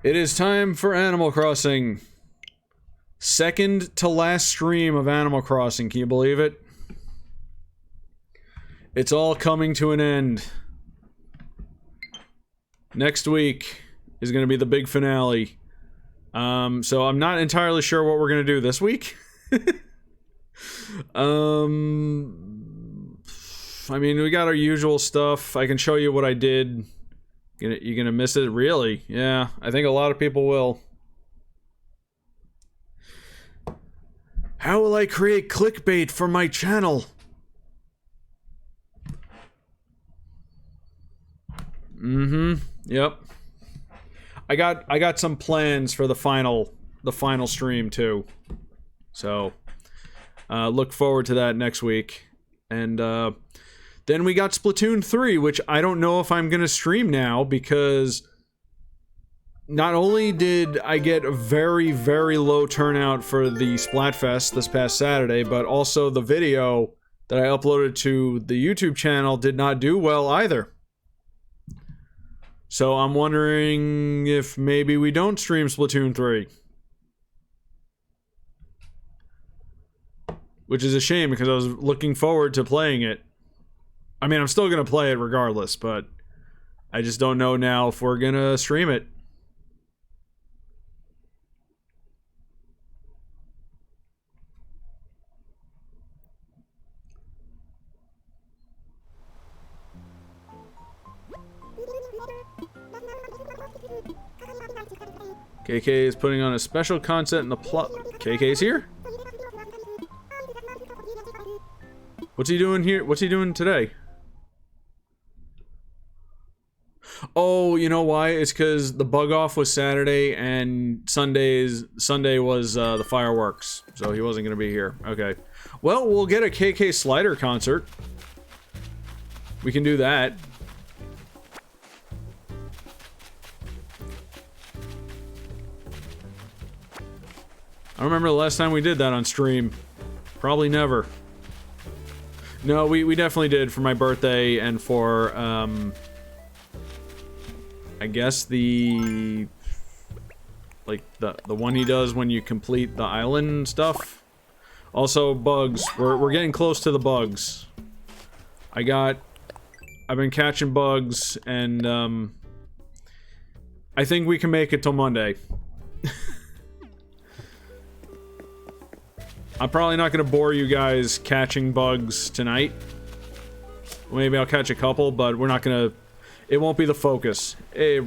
It is time for Animal Crossing. Second to last stream of Animal Crossing, can you believe it? It's all coming to an end. Next week is going to be the big finale. So I'm not entirely sure what we're going to do this week. I mean, we got our usual stuff. I can show you what I did. You're gonna miss it? Really? Yeah, I think a lot of people will. How will I create clickbait for my channel? Yep. I got some plans for the final stream too. So, look forward to that next week. And then we got Splatoon 3, which I don't know if I'm going to stream now, because not only did I get a very, very low turnout for the Splatfest this past Saturday, but also the video that I uploaded to the YouTube channel did not do well either. So I'm wondering if maybe we don't stream Splatoon 3. Which is a shame, because I was looking forward to playing it. I mean, I'm still gonna play it regardless, but I just don't know now if we're gonna stream it. KK is putting on a special content in the plot. KK's here? What's he doing here? What's he doing today? Oh, you know why? It's because the bug off was Saturday and Sunday was the fireworks, so he wasn't gonna be here. Okay. Well, we'll get a KK Slider concert. We can do that. I don't remember the last time we did that on stream. Probably never. No, we definitely did for my birthday and for, I guess the one he does when you complete the island stuff. Also, bugs. We're getting close to the bugs. I've been catching bugs, and, I think we can make it till Monday. I'm probably not going to bore you guys catching bugs tonight. Maybe I'll catch a couple, but we're not going to... It won't be the focus. Hey,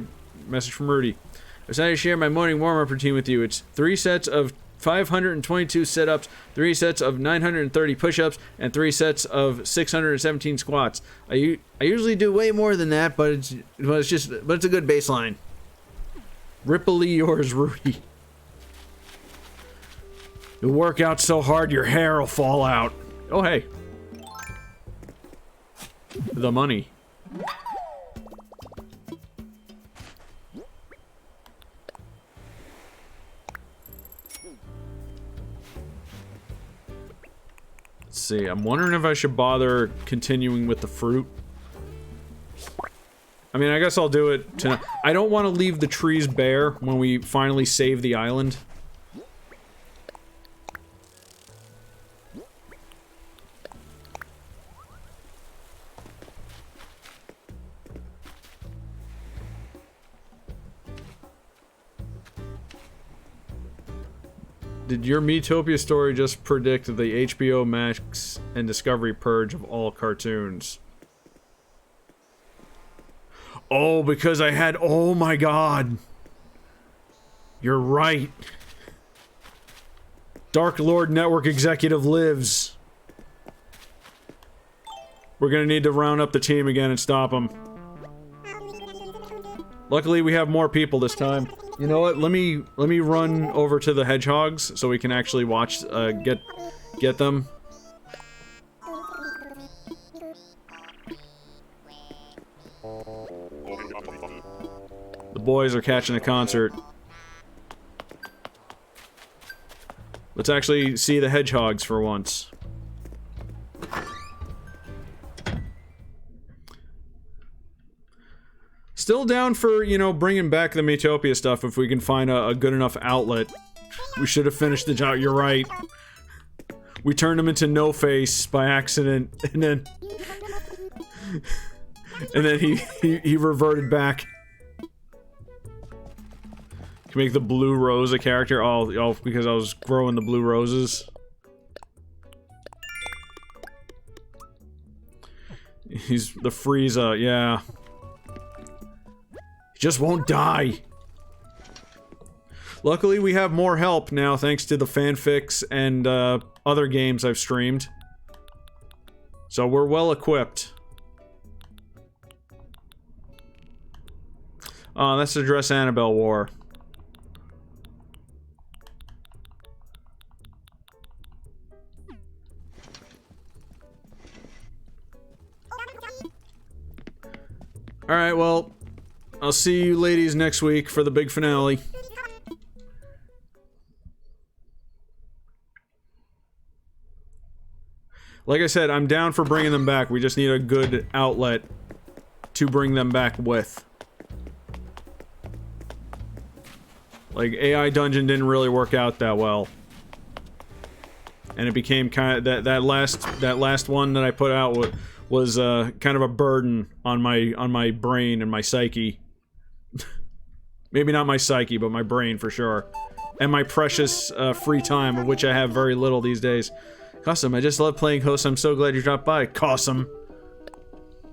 message from Rudy. I decided to share my morning warm-up routine with you. It's 3 sets of 522 sit-ups, 3 sets of 930 push-ups, and 3 sets of 617 squats. I usually do way more than that, but it's a good baseline. Ripply yours, Rudy. You work out so hard your hair will fall out. Oh, hey. The money. Let's see, I'm wondering if I should bother continuing with the fruit. I mean, I guess I'll do it tonight. I don't want to leave the trees bare when we finally save the island. Did your Miitopia story just predict the HBO Max and Discovery purge of all cartoons? Oh, because I had... Oh my god! You're right. Dark Lord Network executive lives. We're gonna need to round up the team again and stop him. Luckily, we have more people this time. You know what? Let me run over to the hedgehogs so we can actually watch, get them. The boys are catching a concert. Let's actually see the hedgehogs for once. Still down for, you know, bringing back the Metopia stuff if we can find a good enough outlet. We should have finished the job. You're right. We turned him into No Face by accident, and then... and then he reverted back. Can make the blue rose a character? Oh, because I was growing the blue roses. He's the Frieza, yeah. He just won't die. Luckily, we have more help now thanks to the fanfics and other games I've streamed. So we're well equipped. Oh, that's the Dress Annabelle War. Alright, well, I'll see you ladies next week for the big finale. Like I said, I'm down for bringing them back. We just need a good outlet to bring them back with. Like, AI Dungeon didn't really work out that well. And it became kind of... That last one that I put out was kind of a burden on my brain and my psyche. Maybe not my psyche, but my brain for sure. And my precious free time, of which I have very little these days. Cosum, I just love playing host. I'm so glad you dropped by, Cosum.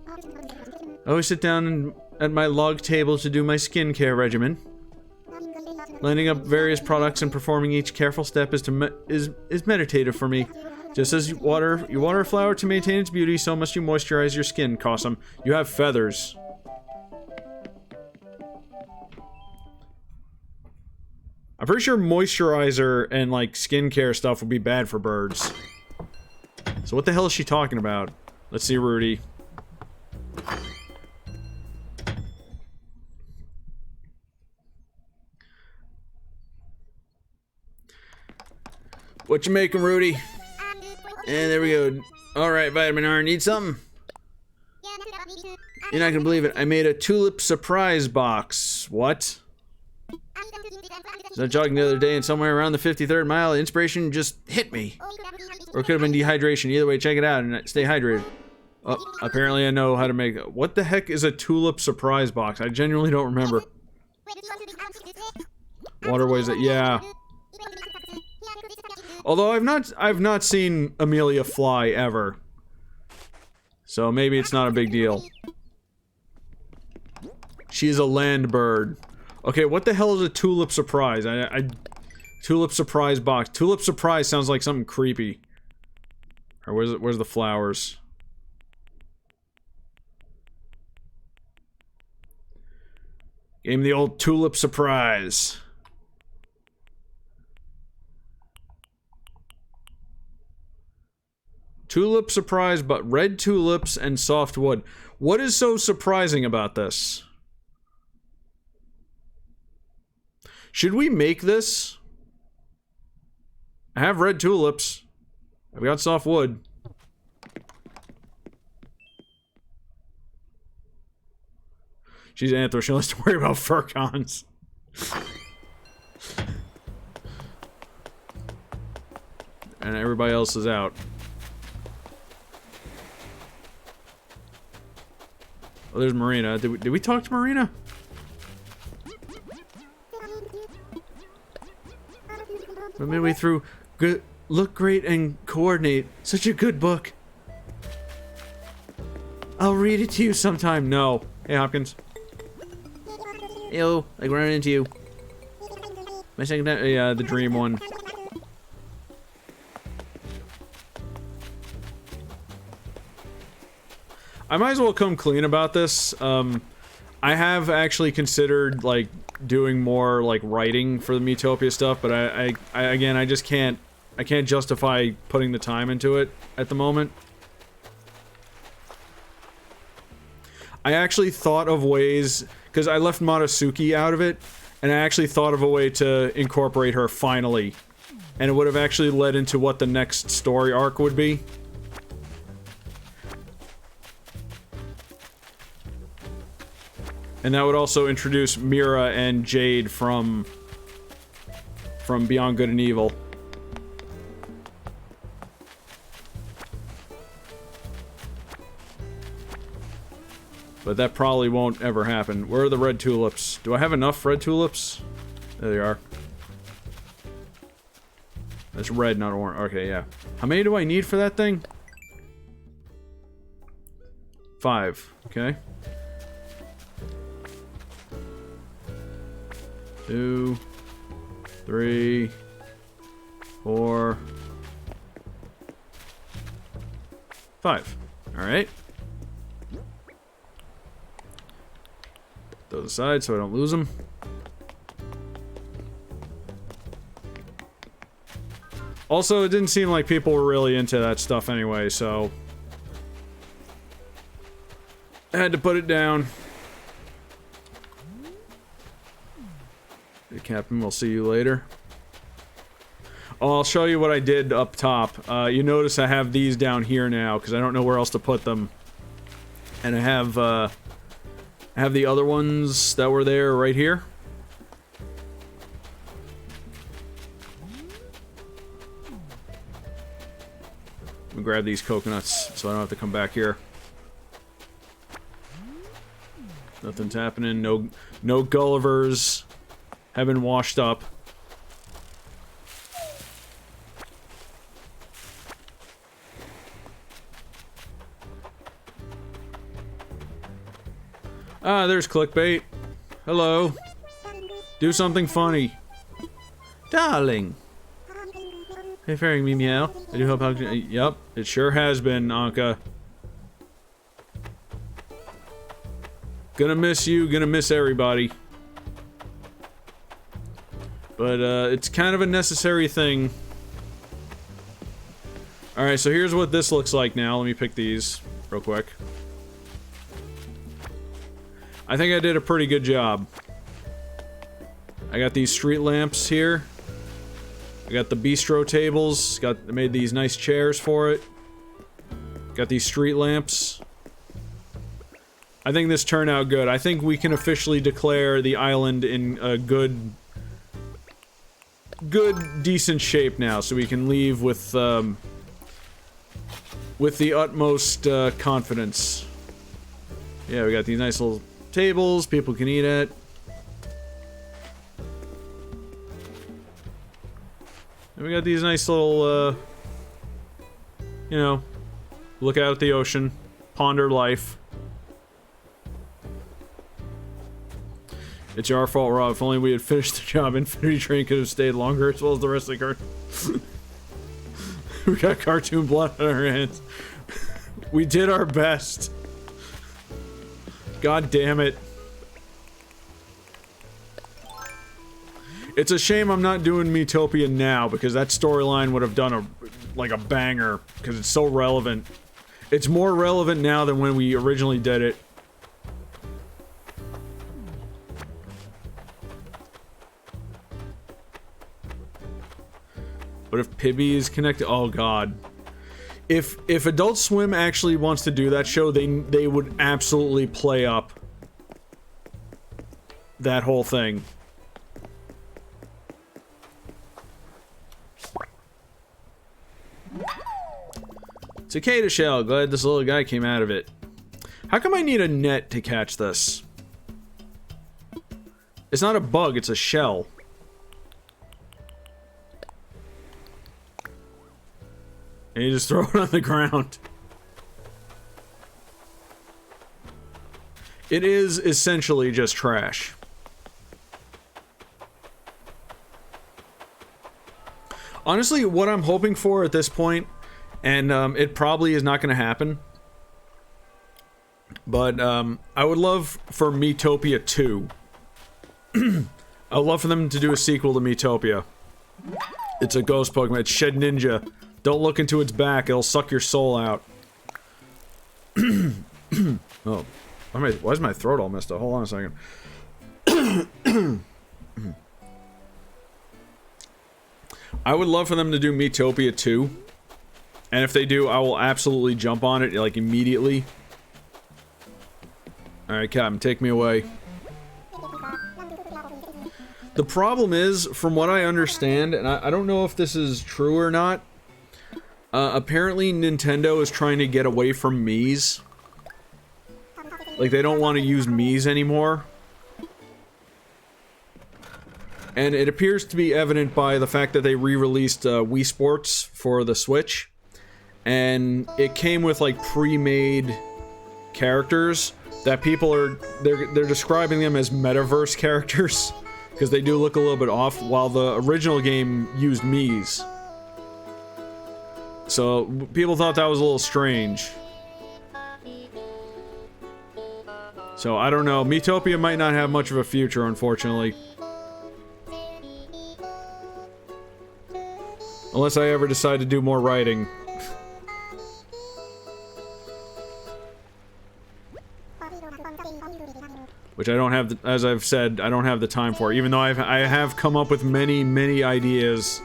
I always sit down at my log table to do my skincare regimen. Lining up various products and performing each careful step is meditative for me. Just as you water a flower to maintain its beauty, so must you moisturize your skin, Cosum. You have feathers. I'm pretty sure moisturizer and, like, skincare stuff would be bad for birds. So what the hell is she talking about? Let's see, Rudy. What you making, Rudy? And there we go. Alright, Vitamin R, need something? You're not gonna believe it. I made a Tulip Surprise box. What? I was jogging the other day and somewhere around the 53rd mile, inspiration just hit me. Or it could have been dehydration. Either way, check it out and stay hydrated. Oh, apparently I know how to make it. What the heck is a Tulip Surprise box? I genuinely don't remember. Waterways that, yeah. Although I've not seen Amelia fly ever. So maybe it's not a big deal. She's a land bird. Okay, what the hell is a Tulip Surprise? Tulip Surprise box. Tulip Surprise sounds like something creepy. Or where's the flowers? Gave me the old Tulip Surprise. Tulip Surprise, but red tulips and soft wood. What is so surprising about this? Should we make this? I have red tulips. I've got soft wood. She's Anthro. She only has to worry about furcons. And everybody else is out. Oh, there's Marina. Did we talk to Marina? We're midway through. Good, look great and coordinate. Such a good book. I'll read it to you sometime. No. Hey, Hopkins. Yo, like running into you. My second time. Yeah, the dream one. I might as well come clean about this. I have actually considered, like, doing more, like, writing for the Metopia stuff, but I again, I just can't, I can't justify putting the time into it at the moment. I actually thought of ways, because I left Motosuke out of it, and I actually thought of a way to incorporate her finally. And it would have actually led into what the next story arc would be. And that would also introduce Mira and Jade from Beyond Good and Evil. But that probably won't ever happen. Where are the red tulips? Do I have enough red tulips? There they are. That's red, not orange. Okay, yeah. How many do I need for that thing? 5. Okay. 2, 3, 4, 5. Alright. Those aside so I don't lose them. Also, it didn't seem like people were really into that stuff anyway, so I had to put it down. Hey, Captain, we'll see you later. Oh, I'll show you what I did up top. You notice I have these down here now, because I don't know where else to put them. And I have the other ones that were there right here. Let me grab these coconuts so I don't have to come back here. Nothing's happening. No Gullivers have been washed up. Ah, there's clickbait. Hello. Do something funny. Darling. Hey, fairing me meow. I do hope yep, it sure has been, Ankha. Gonna miss you, gonna miss everybody. But, it's kind of a necessary thing. Alright, so here's what this looks like now. Let me pick these real quick. I think I did a pretty good job. I got these street lamps here. I got the bistro tables. I made these nice chairs for it. Got these street lamps. I think this turned out good. I think we can officially declare the island in a good, decent shape now, so we can leave with the utmost confidence. Yeah, we got these nice little tables people can eat at. And we got these nice little, you know, look out at the ocean, ponder life. It's our fault, Rob. If only we had finished the job, Infinity Train could have stayed longer, as well as the rest of the cartoon. We got cartoon blood on our hands. We did our best. God damn it. It's a shame I'm not doing Miitopia now, because that storyline would have done like a banger, because it's so relevant. It's more relevant now than when we originally did it. What if Pibby is connected? Oh god. If Adult Swim actually wants to do that show, they would absolutely play up that whole thing. Cicada shell. Glad this little guy came out of it. How come I need a net to catch this? It's not a bug, it's a shell. And you just throw it on the ground. It is essentially just trash. Honestly, what I'm hoping for at this point, and it probably is not going to happen, but I would love for Miitopia 2. I would love for them to do a sequel to Miitopia. It's a ghost Pokemon. It's Shed Ninja. Don't look into its back, it'll suck your soul out. Oh. Why is my throat all messed up? Hold on a second. I would love for them to do Miitopia 2. And if they do, I will absolutely jump on it, like, immediately. Alright, Captain, take me away. The problem is, from what I understand, and I don't know if this is true or not, apparently Nintendo is trying to get away from Mii's. Like, they don't want to use Mii's anymore. And it appears to be evident by the fact that they re-released Wii Sports for the Switch. And it came with, like, pre-made characters that people are... They're describing them as metaverse characters. Because they do look a little bit off, while the original game used Mii's. So, people thought that was a little strange. So, I don't know. Miitopia might not have much of a future, unfortunately. Unless I ever decide to do more writing. Which I don't have, as I've said, I don't have the time for. Even though I have come up with many, many ideas.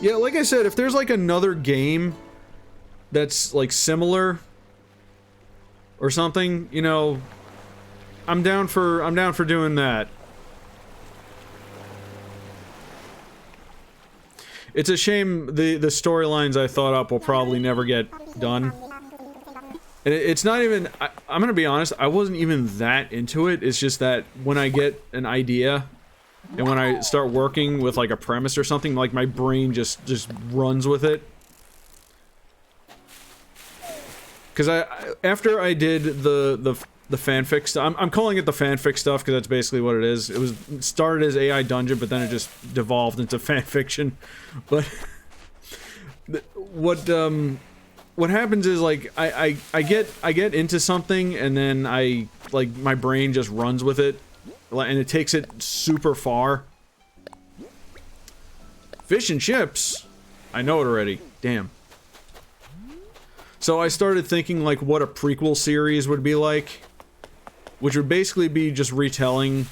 Yeah, like I said, if there's like another game that's like similar or something, you know, I'm down for doing that. It's a shame the storylines I thought up will probably never get done. And it's not even, I'm gonna be honest, I wasn't even that into it. It's just that when I get an idea and when I start working with like a premise or something, like my brain just runs with it. Cause after I did the fanfic stuff, I'm calling it the fanfic stuff because that's basically what it is. It started as AI Dungeon, but then it just devolved into fanfiction. But what happens is like I get into something and then my brain just runs with it, and it takes it super far. Fish and chips. I know it already. Damn. So I started thinking like what a prequel series would be like, which would basically be just retelling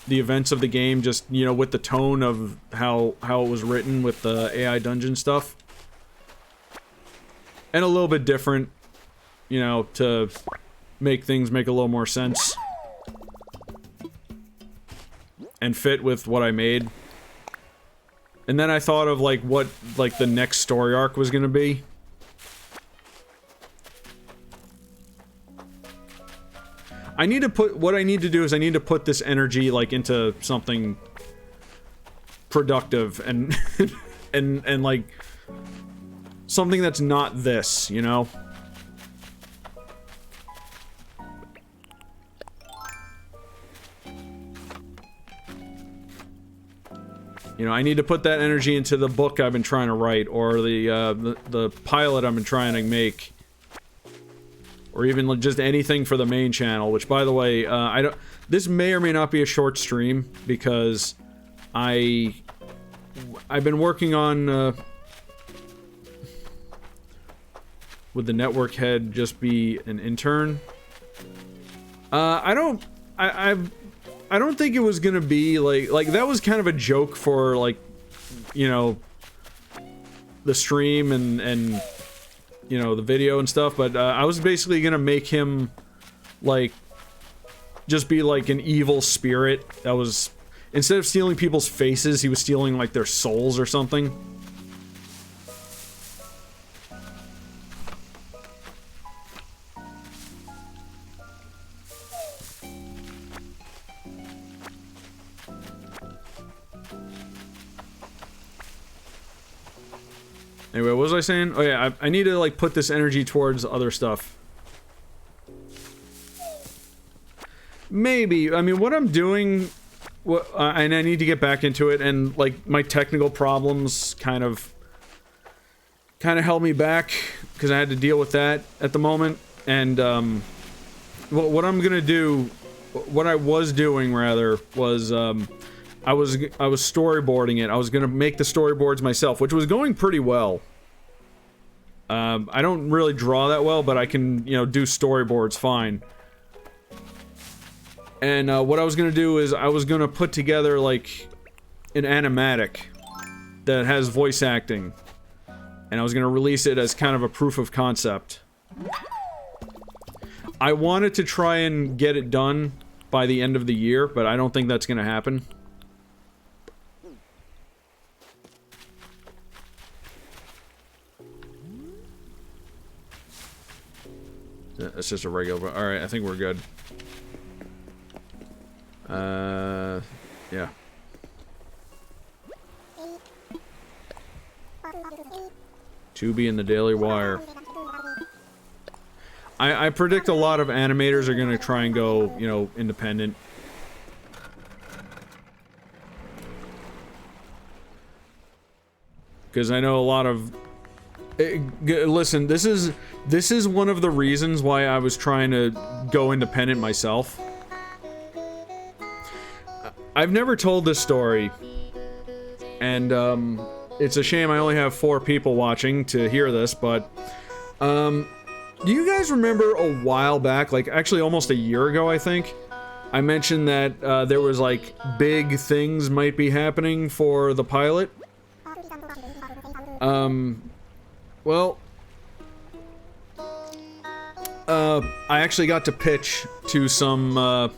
the events of the game, just, you know, with the tone of how it was written with the AI Dungeon stuff. And a little bit different, you know, to make things make a little more sense. And fit with what I made. And then I thought of like what like the next story arc was gonna be. What I need to do is I need to put this energy, like, into something productive and, and like, something that's not this, you know? You know, I need to put that energy into the book I've been trying to write, or the pilot I've been trying to make. Or even just anything for the main channel, which, by the way, this may or may not be a short stream, because I've been working on, would the network head just be an intern? I don't think it was gonna be, like, that was kind of a joke for, like, you know, the stream and you know, the video and stuff, but I was basically gonna make him, like, just be like an evil spirit that was, instead of stealing people's faces, he was stealing, like, their souls or something. Anyway, what was I saying? Oh yeah, I need to, like, put this energy towards other stuff. Maybe. I mean, what I'm doing... and I need to get back into it, and, like, my technical problems kind of held me back, because I had to deal with that at the moment, and, what I'm gonna do... What I was doing, rather, was, I was storyboarding it. I was gonna make the storyboards myself, which was going pretty well. I don't really draw that well, but I can, you know, do storyboards fine. And, what I was gonna do is, I was gonna put together, like, an animatic that has voice acting. And I was going to release it as kind of a proof of concept. I wanted to try and get it done by the end of the year, but I don't think that's going to happen. That's just a regular... Alright, I think we're good. Yeah. Tubi and the Daily Wire. I predict a lot of animators are gonna try and go, you know, independent. Because I know a lot of... Listen, this is one of the reasons why I was trying to go independent myself. I've never told this story, and it's a shame I only have 4 people watching to hear this, but do you guys remember a while back, like actually almost a year ago, I think, I mentioned that there was like big things might be happening for the pilot? Well, I actually got to pitch to some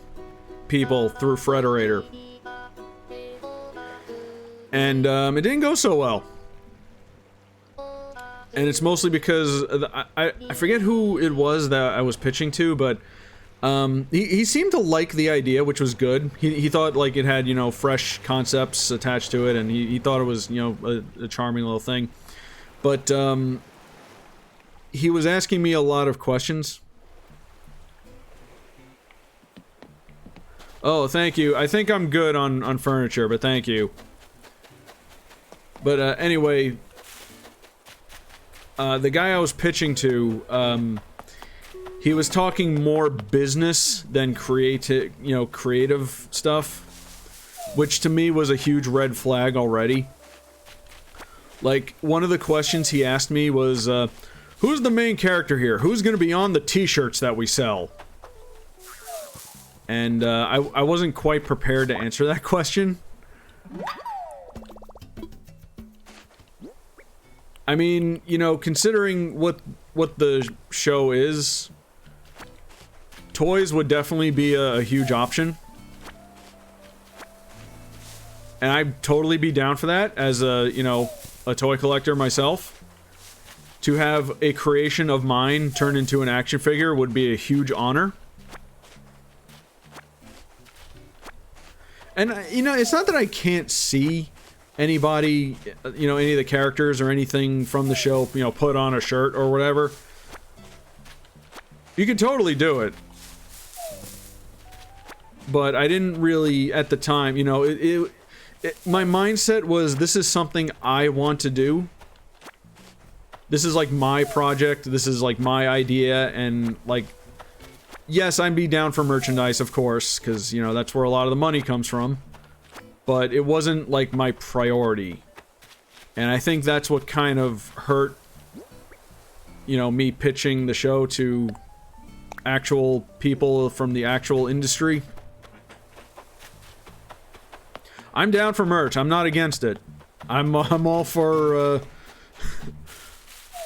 people through Frederator. And it didn't go so well. And it's mostly because I forget who it was that I was pitching to, but he seemed to like the idea, which was good. He thought like it had, you know, fresh concepts attached to it, and he thought it was, you know, a charming little thing. But he was asking me a lot of questions. Oh, thank you. I think I'm good on furniture, but thank you. But anyway, the guy I was pitching to, he was talking more business than creative stuff, which to me was a huge red flag already. Like, one of the questions he asked me was, who's the main character here? Who's gonna be on the t-shirts that we sell? And I wasn't quite prepared to answer that question. I mean, you know, considering what the show is, toys would definitely be a huge option. And I'd totally be down for that as a, you know, a toy collector myself. To have a creation of mine turned into an action figure would be a huge honor. And, you know, it's not that I can't see anybody, you know, any of the characters or anything from the show, you know, put on a shirt or whatever. You could totally do it. But I didn't really, at the time, you know, my mindset was, this is something I want to do. This is like my project, this is like my idea, and like, yes, I'd be down for merchandise, of course, because, you know, that's where a lot of the money comes from. But it wasn't, like, my priority. And I think that's what kind of hurt, you know, me pitching the show to actual people from the actual industry. I'm down for merch, I'm not against it. I'm all for,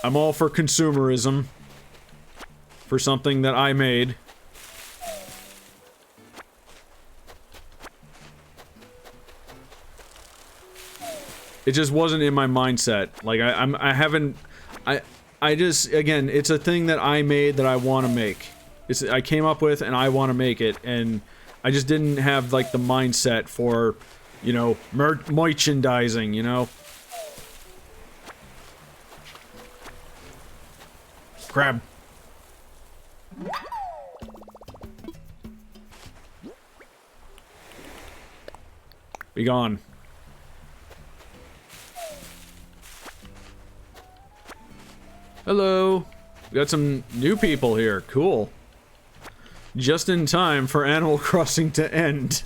I'm all for consumerism. For something that I made. It just wasn't in my mindset. Like, I just, again, it's a thing that I made that I want to make. I came up with and I want to make it, and I just didn't have, like, the mindset for, you know, merchandising, you know? Crab. Be gone. Hello. We got some new people here. Cool. Just in time for Animal Crossing to end.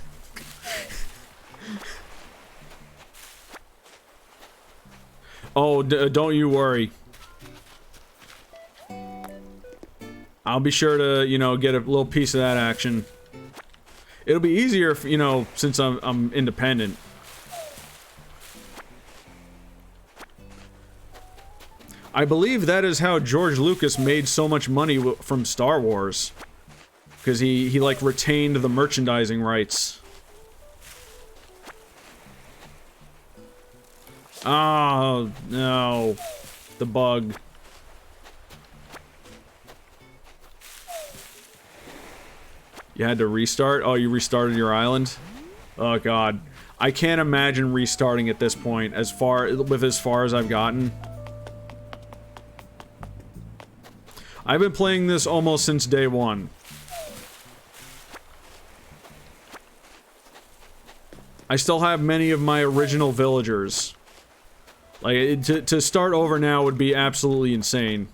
Oh, don't you worry. I'll be sure to, you know, get a little piece of that action. It'll be easier, if, you know, since I'm independent. I believe that is how George Lucas made so much money from Star Wars. Because he like retained the merchandising rights. Oh, no. The bug. You had to restart? Oh, you restarted your island? Oh, God. I can't imagine restarting at this point, as far as I've gotten. I've been playing this almost since day one. I still have many of my original villagers. Like, to start over now would be absolutely insane.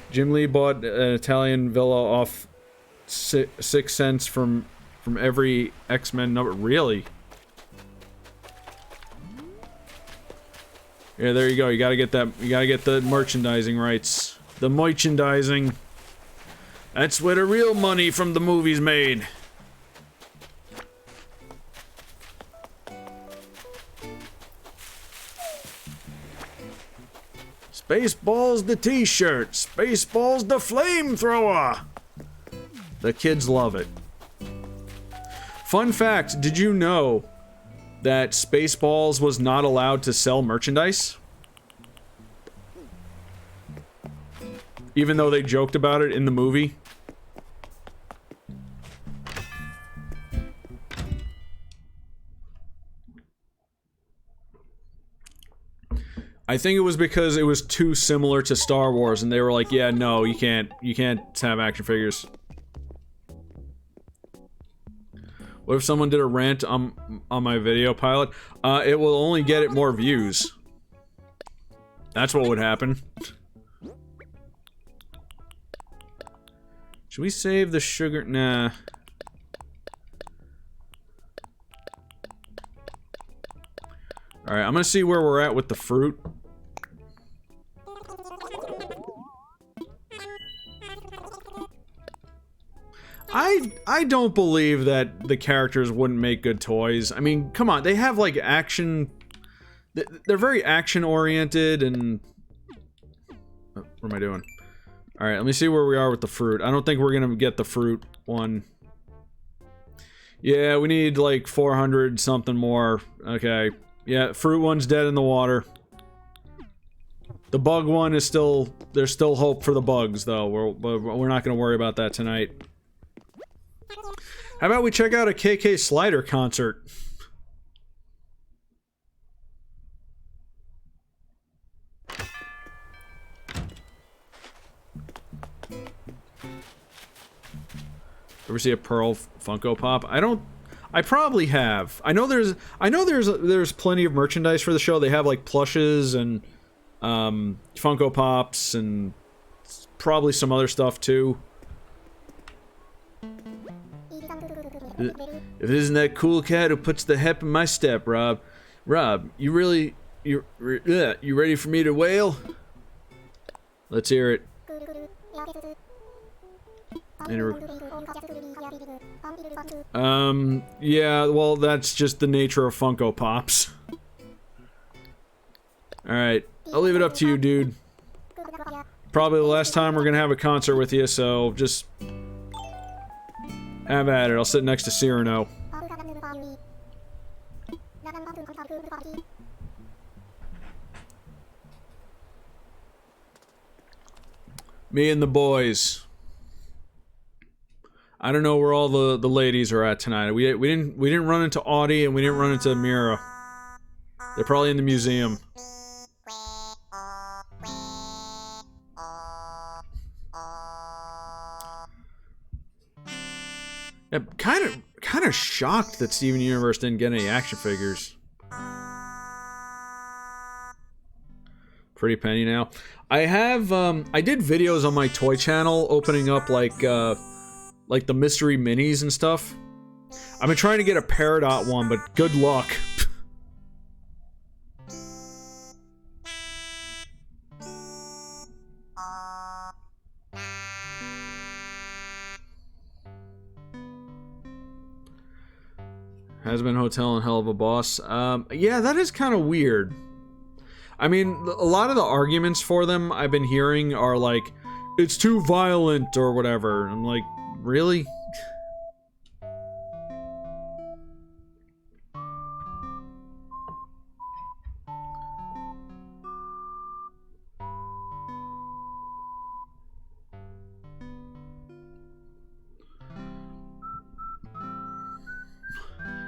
Jim Lee bought an Italian villa off 6 cents from every X-Men number. Really? Yeah, there you go. You gotta get that. You gotta get the merchandising rights. The merchandising. That's where the real money from the movies made. Spaceballs the t-shirt. Spaceballs the flamethrower. The kids love it. Fun fact, did you know that Spaceballs was not allowed to sell merchandise? Even though they joked about it in the movie? I think it was because it was too similar to Star Wars, and they were like, yeah, no, you can't have action figures. What if someone did a rant on my video pilot? It will only get it more views. That's what would happen. Should we save the sugar? Nah. Alright, I'm gonna see where we're at with the fruit. I don't believe that the characters wouldn't make good toys. I mean, come on, they have like action. They're very action oriented and. What am I doing? Alright, let me see where we are with the fruit. I don't think we're gonna get the fruit one. Yeah, we need like 400 something more. Okay. Yeah, fruit one's dead in the water. The bug one is still. There's still hope for the bugs, though. We're not gonna worry about that tonight. How about we check out a KK Slider concert? Ever see a Pearl Funko Pop? I probably have. I know there's plenty of merchandise for the show. They have like plushes and Funko Pops and probably some other stuff too. If it isn't that cool cat who puts the hep in my step, Rob. Rob, you ready for me to wail? Let's hear it. Yeah, well, that's just the nature of Funko Pops. Alright, I'll leave it up to you, dude. Probably the last time we're gonna have a concert with you, so just have at it. I'll sit next to Cyrano. Me and the boys. I don't know where all the ladies are at tonight. We didn't run into Audie and we didn't run into Mira. They're probably in the museum. I'm kind of shocked that Steven Universe didn't get any action figures. Pretty penny now. I have I did videos on my toy channel opening up like the mystery minis and stuff. I've been trying to get a Peridot one, but good luck. Has been Hotel and Hell of a Boss. Yeah, that is kind of weird. I mean, a lot of the arguments for them I've been hearing are like, it's too violent or whatever. I'm like, really?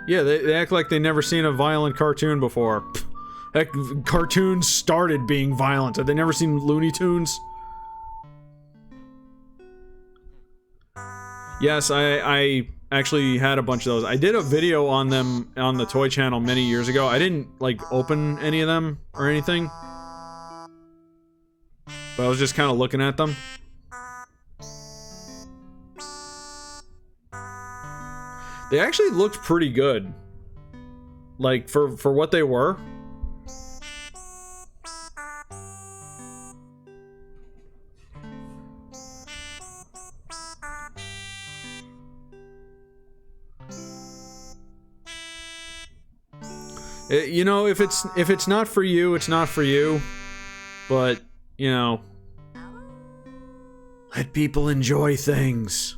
Yeah, they act like they never seen a violent cartoon before. Heck, cartoons started being violent. Have they never seen Looney Tunes? Yes, I actually had a bunch of those. I did a video on them on the Toy Channel many years ago. I didn't, like, open any of them or anything. But I was just kind of looking at them. They actually looked pretty good. Like, for what they were. You know, if it's not for you, it's not for you. But, you know, let people enjoy things.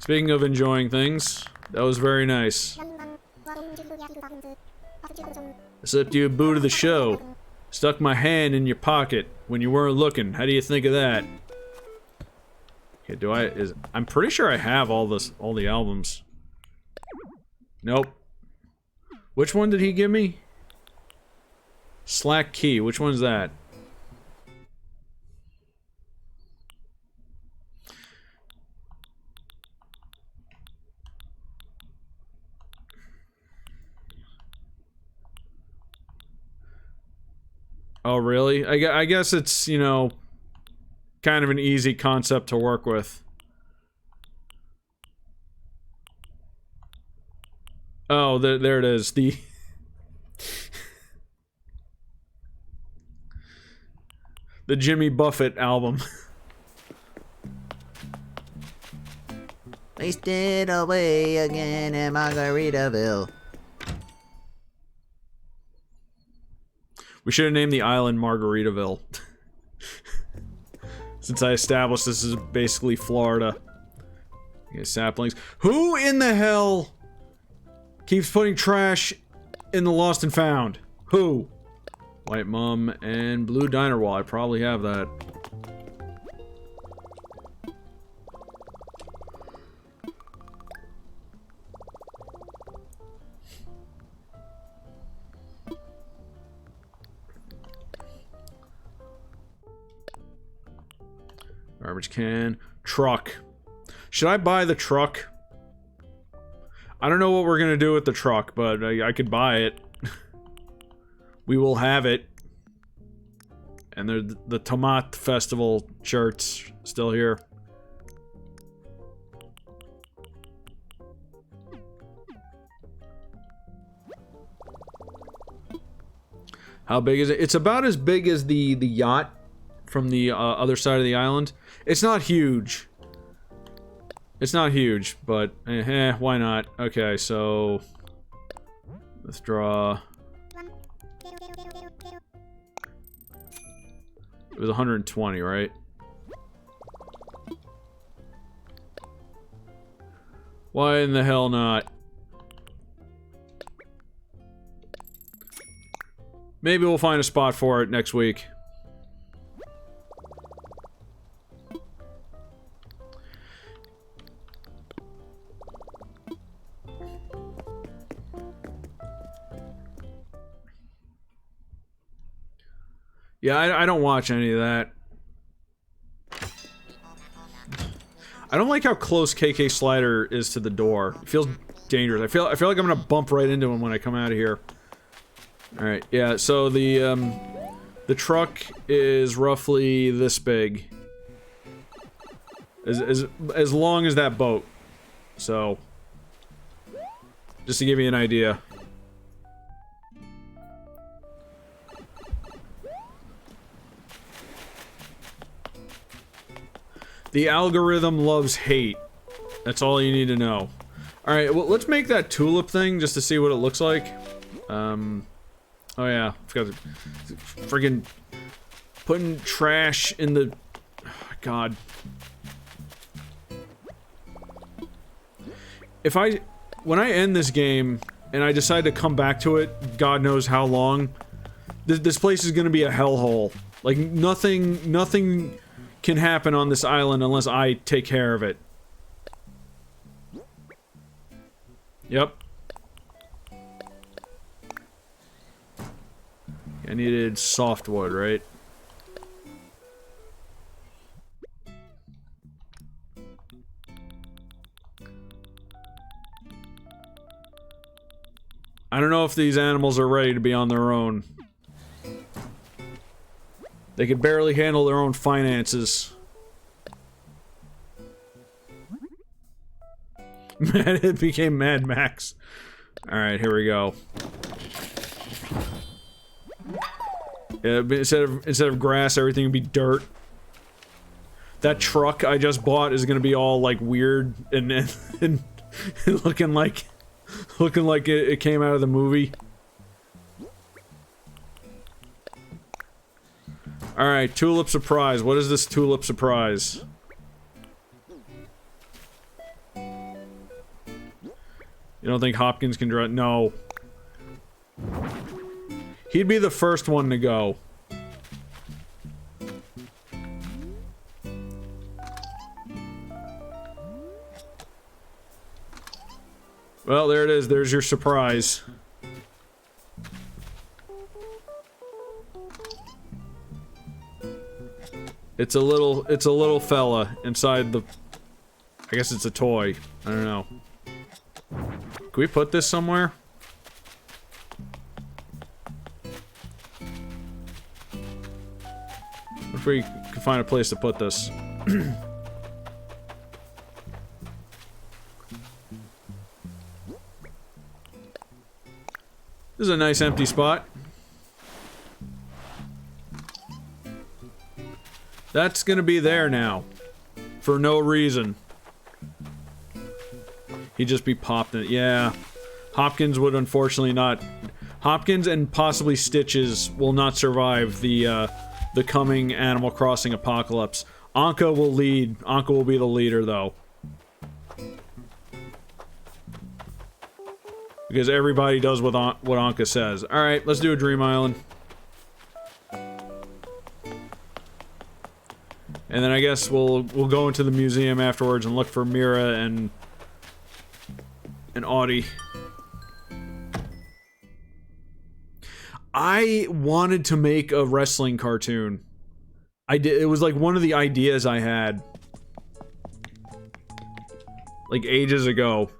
Speaking of enjoying things, that was very nice. I slipped you a boot of the show. Stuck my hand in your pocket when you weren't looking. How do you think of that? Okay, I'm pretty sure I have all the albums. Nope. Which one did he give me? Slack Key. Which one's that? Oh, really? I guess it's, you know, kind of an easy concept to work with. Oh, there it is. The Jimmy Buffett album. Wasted away again in Margaritaville. We should have named the island Margaritaville. Since I established this is basically Florida. Okay, saplings. Who in the hell keeps putting trash in the Lost and Found? Who? White Mum and Blue Diner Wall. I probably have that. Garbage can. Truck. Should I buy the truck? I don't know what we're gonna do with the truck, but I could buy it. We will have it. And the Tomat Festival shirts still here. How big is it? It's about as big as the yacht from the other side of the island. It's not huge. It's not huge, but why not? Okay, so withdraw. It was 120, right? Why in the hell not? Maybe we'll find a spot for it next week. Yeah, I don't watch any of that. I don't like how close KK Slider is to the door. It feels dangerous. I feel like I'm gonna bump right into him when I come out of here. All right, yeah. So the truck is roughly this big, as long as that boat. So, just to give you an idea. The algorithm loves hate. That's all you need to know. Alright, well, let's make that tulip thing just to see what it looks like. Oh yeah, forgot to friggin' putting trash in the... Oh, God. When I end this game, and I decide to come back to it, God knows how long, this place is gonna be a hellhole. Like, nothing can happen on this island unless I take care of it. Yep. I needed softwood, right? I don't know if these animals are ready to be on their own. They can barely handle their own finances. It became Mad Max. Alright, here we go. Yeah, instead of grass, everything would be dirt. That truck I just bought is gonna be all like weird and looking like it came out of the movie. Alright, Tulip Surprise. What is this Tulip Surprise? You don't think Hopkins can drive? No. He'd be the first one to go. Well, there it is. There's your surprise. It's a little fella inside the... I guess it's a toy. I don't know. Can we put this somewhere? What if we can find a place to put this? This is a nice empty spot. That's gonna be there now. For no reason. He'd just be popped in it. Yeah. Hopkins would unfortunately not... Hopkins and possibly Stitches will not survive the coming Animal Crossing apocalypse. Ankha will lead. Ankha will be the leader, though. Because everybody does what Ankha says. Alright, let's do a Dream Island. And then I guess we'll go into the museum afterwards and look for Mira and Audie. I wanted to make a wrestling cartoon. I did. It was like one of the ideas I had. Like ages ago.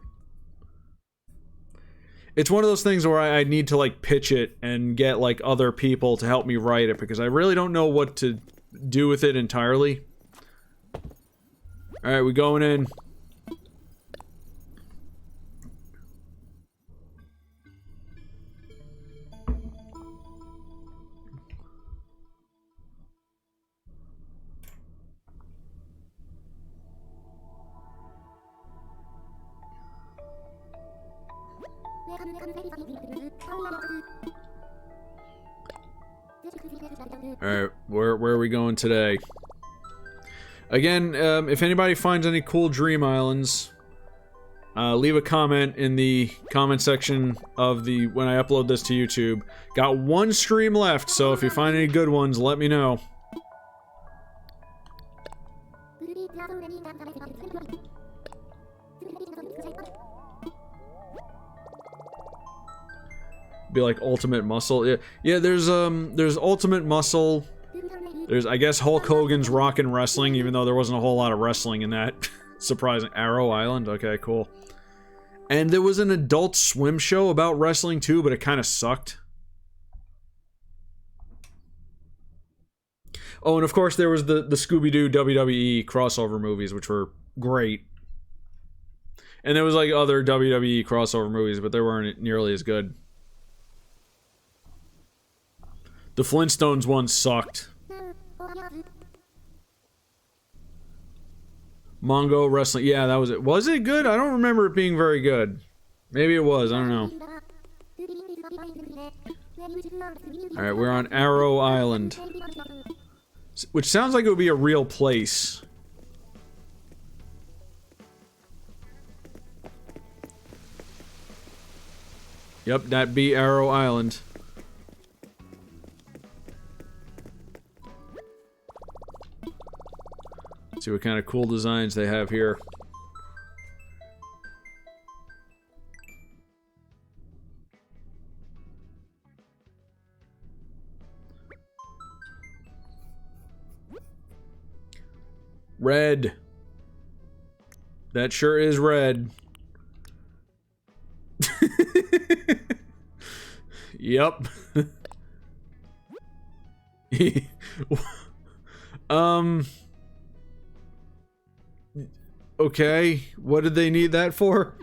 It's one of those things where I need to like pitch it and get like other people to help me write it because I really don't know what to do with it entirely. Alright, we going in. Alright, where are we going today? Again, if anybody finds any cool Dream Islands, leave a comment in the comment section of when I upload this to YouTube. Got one stream left, so if you find any good ones, let me know. Be like Ultimate Muscle. Yeah, there's Ultimate Muscle. There's, I guess, Hulk Hogan's Rockin' Wrestling, even though there wasn't a whole lot of wrestling in that. Surprising. Arrow Island? Okay, cool. And there was an Adult Swim show about wrestling too, but it kind of sucked. Oh, and of course there was the Scooby-Doo WWE crossover movies, which were great. And there was like other WWE crossover movies, but they weren't nearly as good. The Flintstones one sucked. Mongo Wrestling. Yeah, that was it. Was it good? I don't remember it being very good. Maybe it was. I don't know. Alright, we're on Arrow Island. Which sounds like it would be a real place. Yep, that'd be Arrow Island. Let's see what kind of cool designs they have here. Red. That sure is red. Yep. Okay, what did they need that for?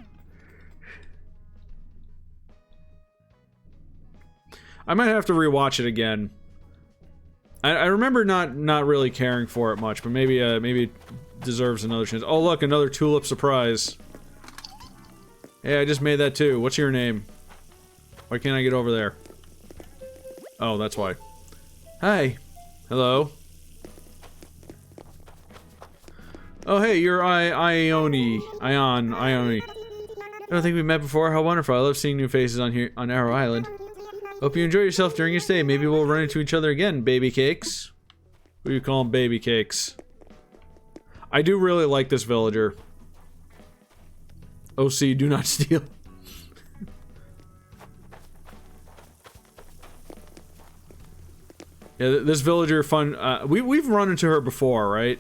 I might have to rewatch it again. I remember not really caring for it much, but maybe it deserves another chance. Oh look, another Tulip Surprise. Hey, I just made that too. What's your name? Why can't I get over there? Oh, that's why. Hi. Hello. Oh hey, you're Ione. I don't think we met before. How wonderful. I love seeing new faces on here on Arrow Island. Hope you enjoy yourself during your stay. Maybe we'll run into each other again, baby cakes. Who do you call them, baby cakes? I do really like this villager. OC, do not steal. Yeah, this villager fun. We've run into her before, right?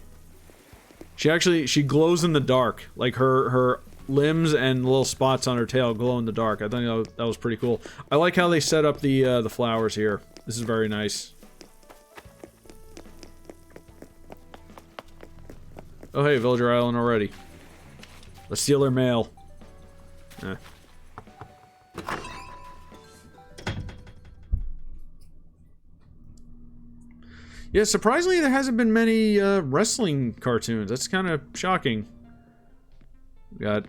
She glows in the dark. Like her limbs and little spots on her tail glow in the dark. I think that was pretty cool. I like how they set up the flowers here. This is very nice. Oh hey, Villager Island already. Let's steal their mail. Eh. Yeah, surprisingly there hasn't been many wrestling cartoons. That's kind of shocking. We got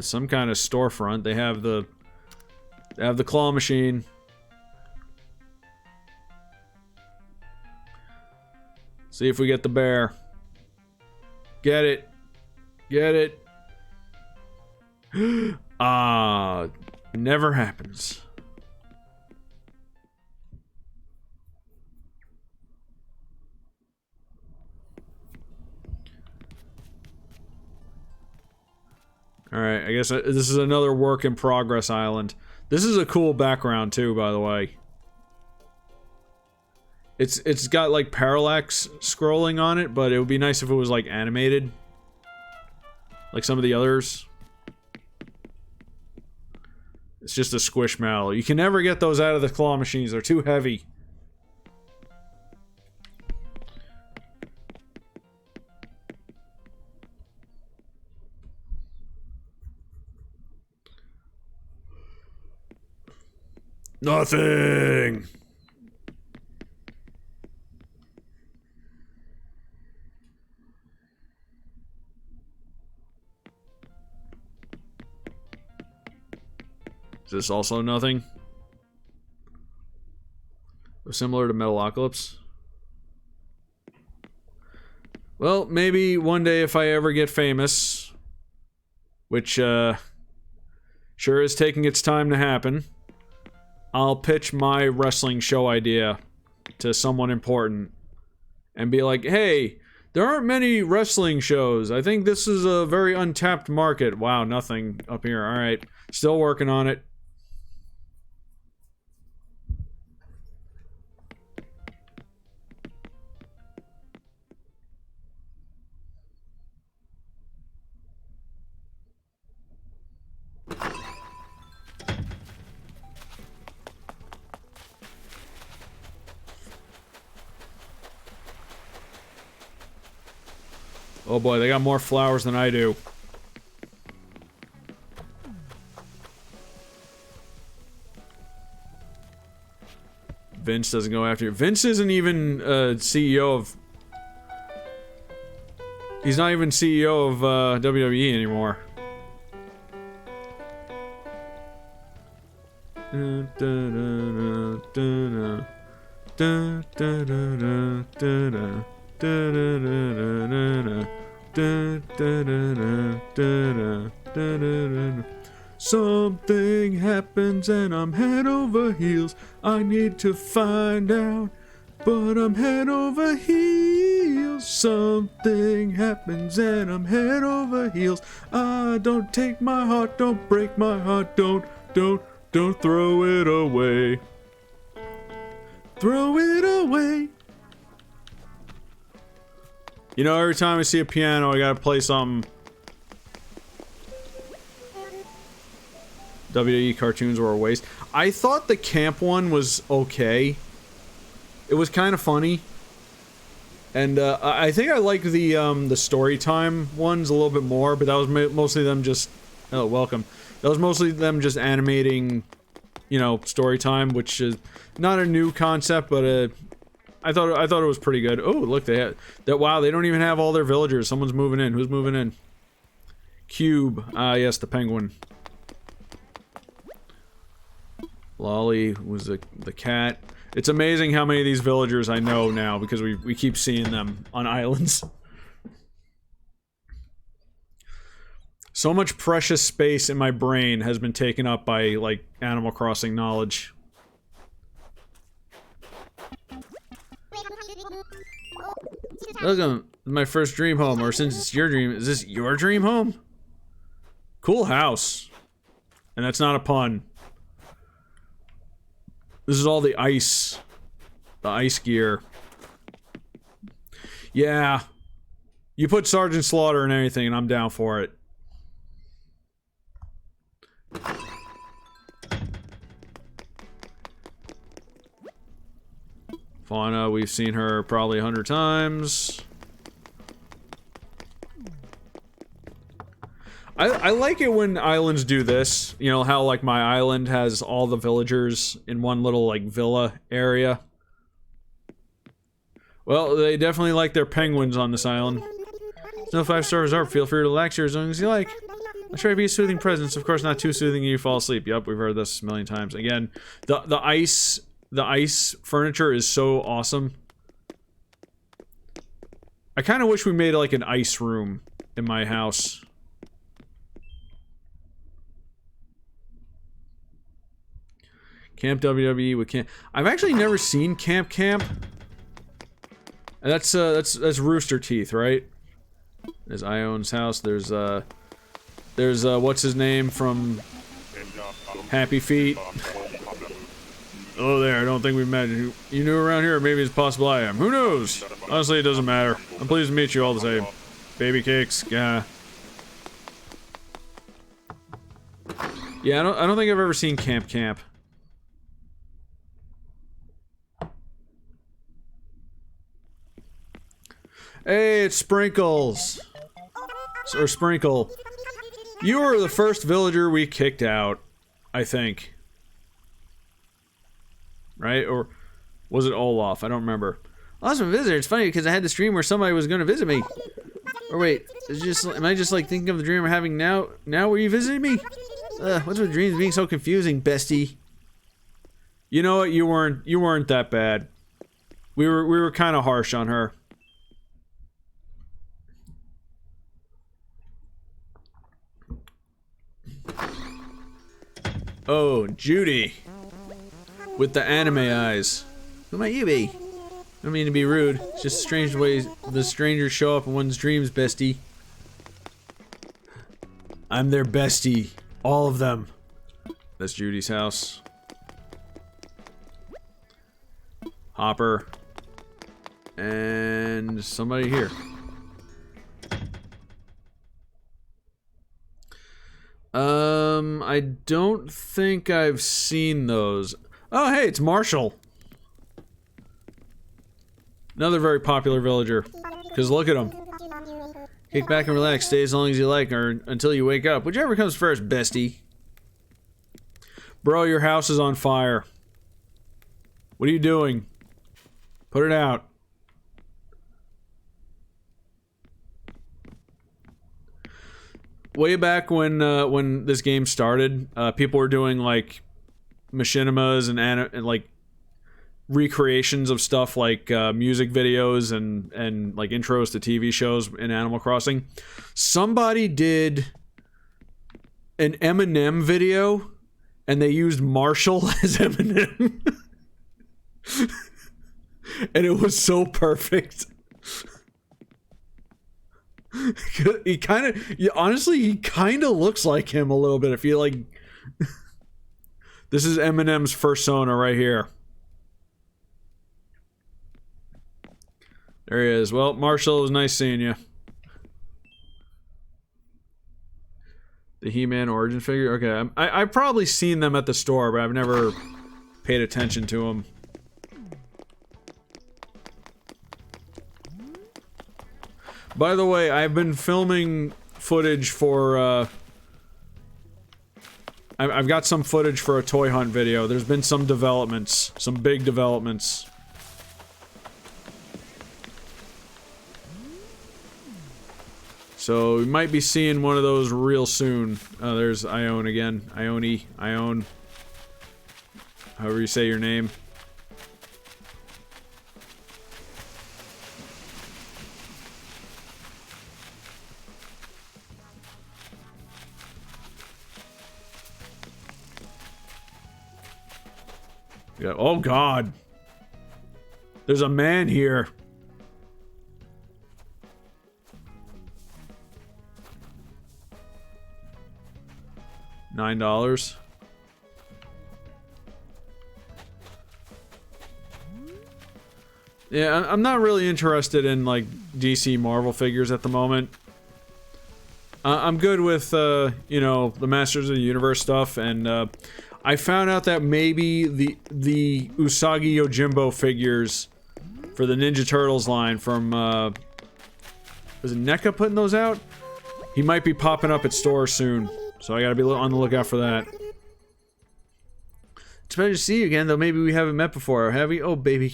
some kind of storefront. They have the claw machine. See if we get the bear. Get it. Get it. Ah, never happens. Alright, I guess this is another work in progress island. This is a cool background too, by the way. It's got like parallax scrolling on it, but it would be nice if it was like animated. Like some of the others. It's just a squishmallow. You can never get those out of the claw machines, they're too heavy. Nothing! Is this also nothing? Similar to Metalocalypse? Well, maybe one day if I ever get famous, which, sure is taking its time to happen, I'll pitch my wrestling show idea to someone important and be like, hey, there aren't many wrestling shows. I think this is a very untapped market. Wow, nothing up here. Alright, still working on it. Oh boy, they got more flowers than I do. Vince doesn't go after you. Vince isn't even CEO of... He's not even CEO of WWE anymore. Something happens and I'm head over heels. I need to find out, but I'm head over heels. Something happens and I'm head over heels. Ah, don't take my heart, don't break my heart, don't throw it away. Throw it away. You know, every time I see a piano, I gotta play something. WWE cartoons were a waste. I thought the camp one was okay. It was kind of funny. And I think I like the story time ones a little bit more, but that was mostly them just... Oh, welcome. That was mostly them just animating, you know, story time, which is not a new concept, but I thought it was pretty good. Oh, look, they had that. Wow, they don't even have all their villagers. Someone's moving in. Who's moving in? Cube. Ah, yes, the penguin. Lolly was the cat. It's amazing how many of these villagers I know now because we keep seeing them on islands. So much precious space in my brain has been taken up by, like, Animal Crossing knowledge. Welcome to my first dream home, or since it's your dream, is this your dream home? Cool house. And that's not a pun. This is all the ice gear. Yeah. You put Sergeant Slaughter in anything and I'm down for it. Fauna, we've seen her probably 100 times. I like it when islands do this. You know, how, like, my island has all the villagers in one little, like, villa area. Well, they definitely like their penguins on this island. It's no 5-star resort. Feel free to relax here as long as you like. I'll try to be a soothing presence. Of course, not too soothing you fall asleep. Yep, we've heard this a million times. Again, the ice furniture is so awesome. I kind of wish we made, like, an ice room in my house. Camp WWE with Camp. I've actually never seen Camp. And that's Rooster Teeth, right? There's Ion's house. There's what's his name from Happy Feet. Oh, there. I don't think we've met. You new around here, or maybe it's possible I am. Who knows? Honestly, it doesn't matter. I'm pleased to meet you all the same. Baby cakes. Yeah. Yeah, I don't think I've ever seen Camp. Hey, it's Sprinkles. Or Sprinkle. You were the first villager we kicked out, I think. Right? Or was it Olaf? I don't remember. Awesome visitor. It's funny because I had this dream where somebody was going to visit me. Or wait, am I just like thinking of the dream I'm having now? Now were you visiting me? What's with dreams being so confusing, bestie? You know what? You weren't that bad. We were kind of harsh on her. Oh, Judy. With the anime eyes. Who might you be? I don't mean to be rude. It's just strange ways the strangers show up in one's dreams, bestie. I'm their bestie. All of them. That's Judy's house. Hopper. And somebody here. I don't think I've seen those. Oh, hey, it's Marshall. Another very popular villager. Because look at him. Kick back and relax. Stay as long as you like, or until you wake up. Whichever comes first, bestie. Bro, your house is on fire. What are you doing? Put it out. way back when this game started, people were doing like machinimas and like recreations of stuff like music videos and like intros to TV shows in Animal Crossing. Somebody did an Eminem video and they used Marshall as Eminem. And it was so perfect. He kind of, honestly, he kind of looks like him a little bit. If you like, this is Eminem's persona right here. There he is. Well, Marshall, it was nice seeing you. The He-Man origin figure? Okay, I've probably seen them at the store, but I've never paid attention to them. By the way, I've been filming footage for, I've got some footage for a toy hunt video. There's been some developments. Some big developments. So we might be seeing one of those real soon. Oh, there's Ione again. Ione. However you say your name. Yeah, oh God. There's a man here. $9. Yeah, I'm not really interested in, like, DC Marvel figures at the moment. I'm good with, you know, the Masters of the Universe stuff, and, I found out that maybe the Usagi Yojimbo figures for the Ninja Turtles line from, was it NECA putting those out? He might be popping up at stores soon. So I gotta be on the lookout for that. It's better to see you again, though maybe we haven't met before, have we? Oh baby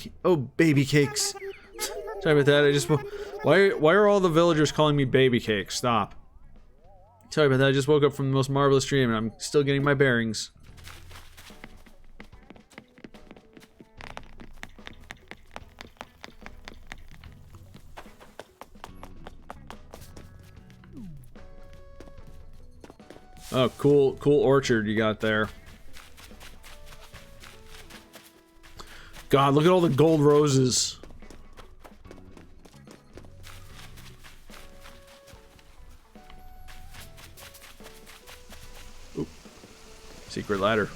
cakes. Sorry about that, I just... Why are all the villagers calling me baby cakes? Stop. Sorry about that, I just woke up from the most marvelous dream and I'm still getting my bearings. Oh, cool orchard you got there. God, look at all the gold roses. Oop. Secret ladder.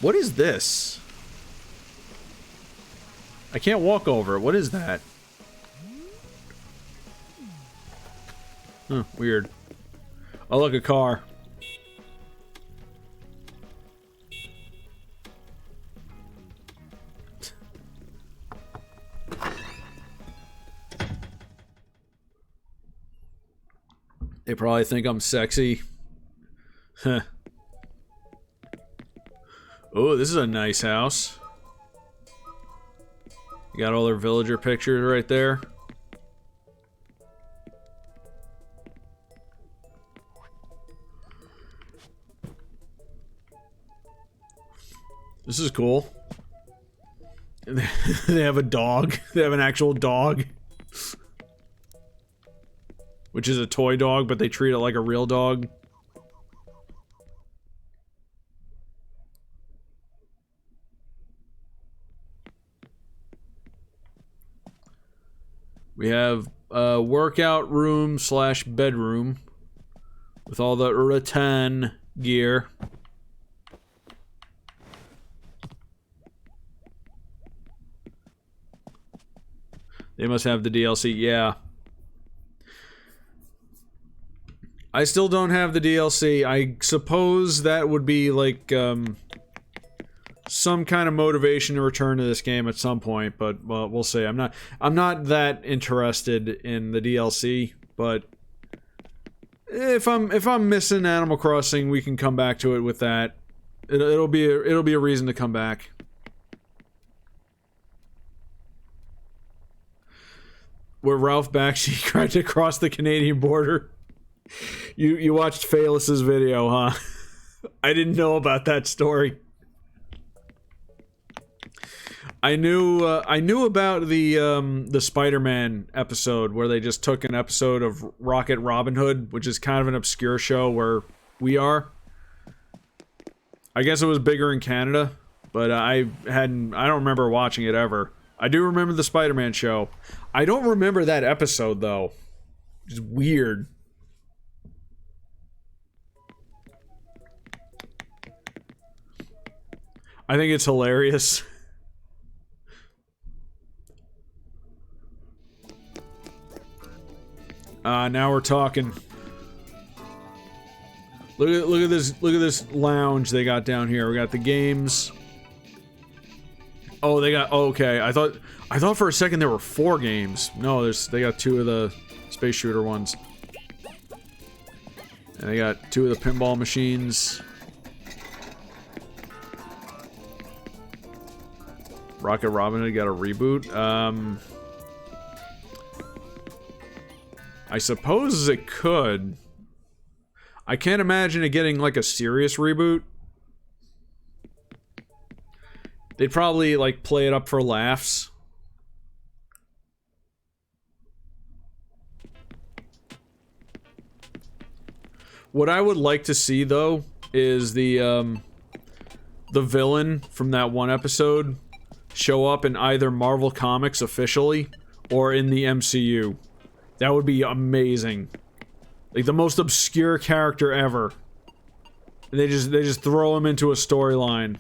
What is this? I can't walk over it. What is that? Huh, weird. Oh, look, a car. They probably think I'm sexy. Huh. Oh, this is a nice house. You got all their villager pictures right there. This is cool. They have a dog. They have an actual dog. Which is a toy dog, but they treat it like a real dog. We have a workout room / bedroom with all the rattan gear. They must have the DLC, yeah. I still don't have the DLC. I suppose that would be like some kind of motivation to return to this game at some point, but well, we'll see. I'm not that interested in the DLC, but if I'm missing Animal Crossing, we can come back to it with that. It'll be a reason to come back. Where Ralph Bakshi tried to cross the Canadian border. You watched Phaelus's video, huh? I didn't know about that story. I knew about the Spider-Man episode where they just took an episode of Rocket Robin Hood, which is kind of an obscure show where we are. I guess it was bigger in Canada, but I don't remember watching it ever. I do remember the Spider-Man show. I don't remember that episode though. It's weird. I think it's hilarious. Now we're talking. Look at this lounge they got down here. We got the games. Oh, they got okay. I thought for a second there were 4 games. No, they got 2 of the space shooter ones. And they got 2 of the pinball machines. Rocket Robin Hood got a reboot. I suppose it could. I can't imagine it getting like a serious reboot. They'd probably like play it up for laughs. What I would like to see though is the villain from that one episode show up in either Marvel Comics officially or in the MCU. That would be amazing. Like the most obscure character ever. They just throw him into a storyline.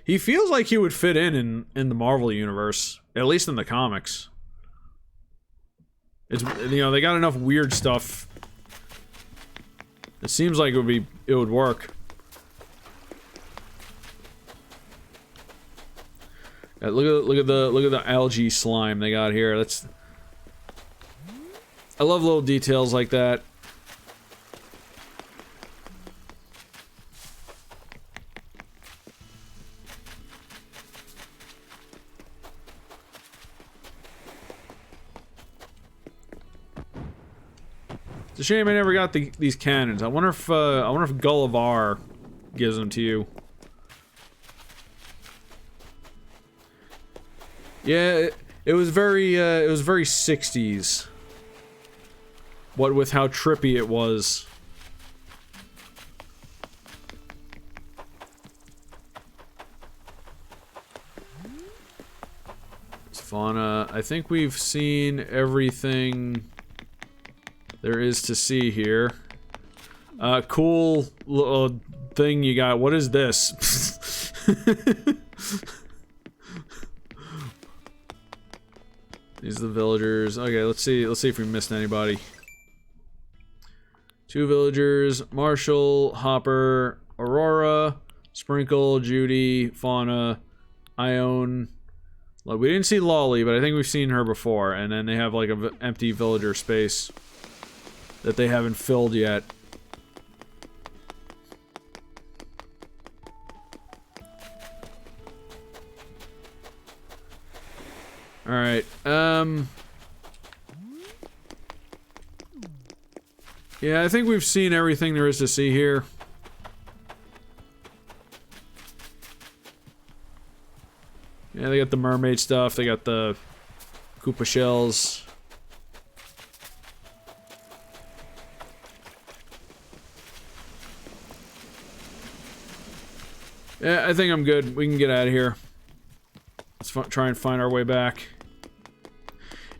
He feels like he would fit in the Marvel universe, at least in the comics. It's, you know, they got enough weird stuff. It seems like it would work. Yeah, look at the algae slime they got here. I love little details like that. It's a shame I never got these cannons. I wonder if Gullivar gives them to you. Yeah, it was very 60s. What with how trippy it was. It's fauna. I think we've seen everything there is to see here. Cool little thing you got. What is this? These are the villagers. Okay, let's see if we missed anybody. 2 villagers: Marshall, Hopper, Aurora, Sprinkle, Judy, Fauna, Ione. Look, we didn't see Lolly, but I think we've seen her before. And then they have like an empty villager space that they haven't filled yet. Alright, yeah, I think we've seen everything there is to see here. Yeah, they got the mermaid stuff, they got the Koopa shells. Yeah, I think I'm good. We can get out of here. Let's try and find our way back.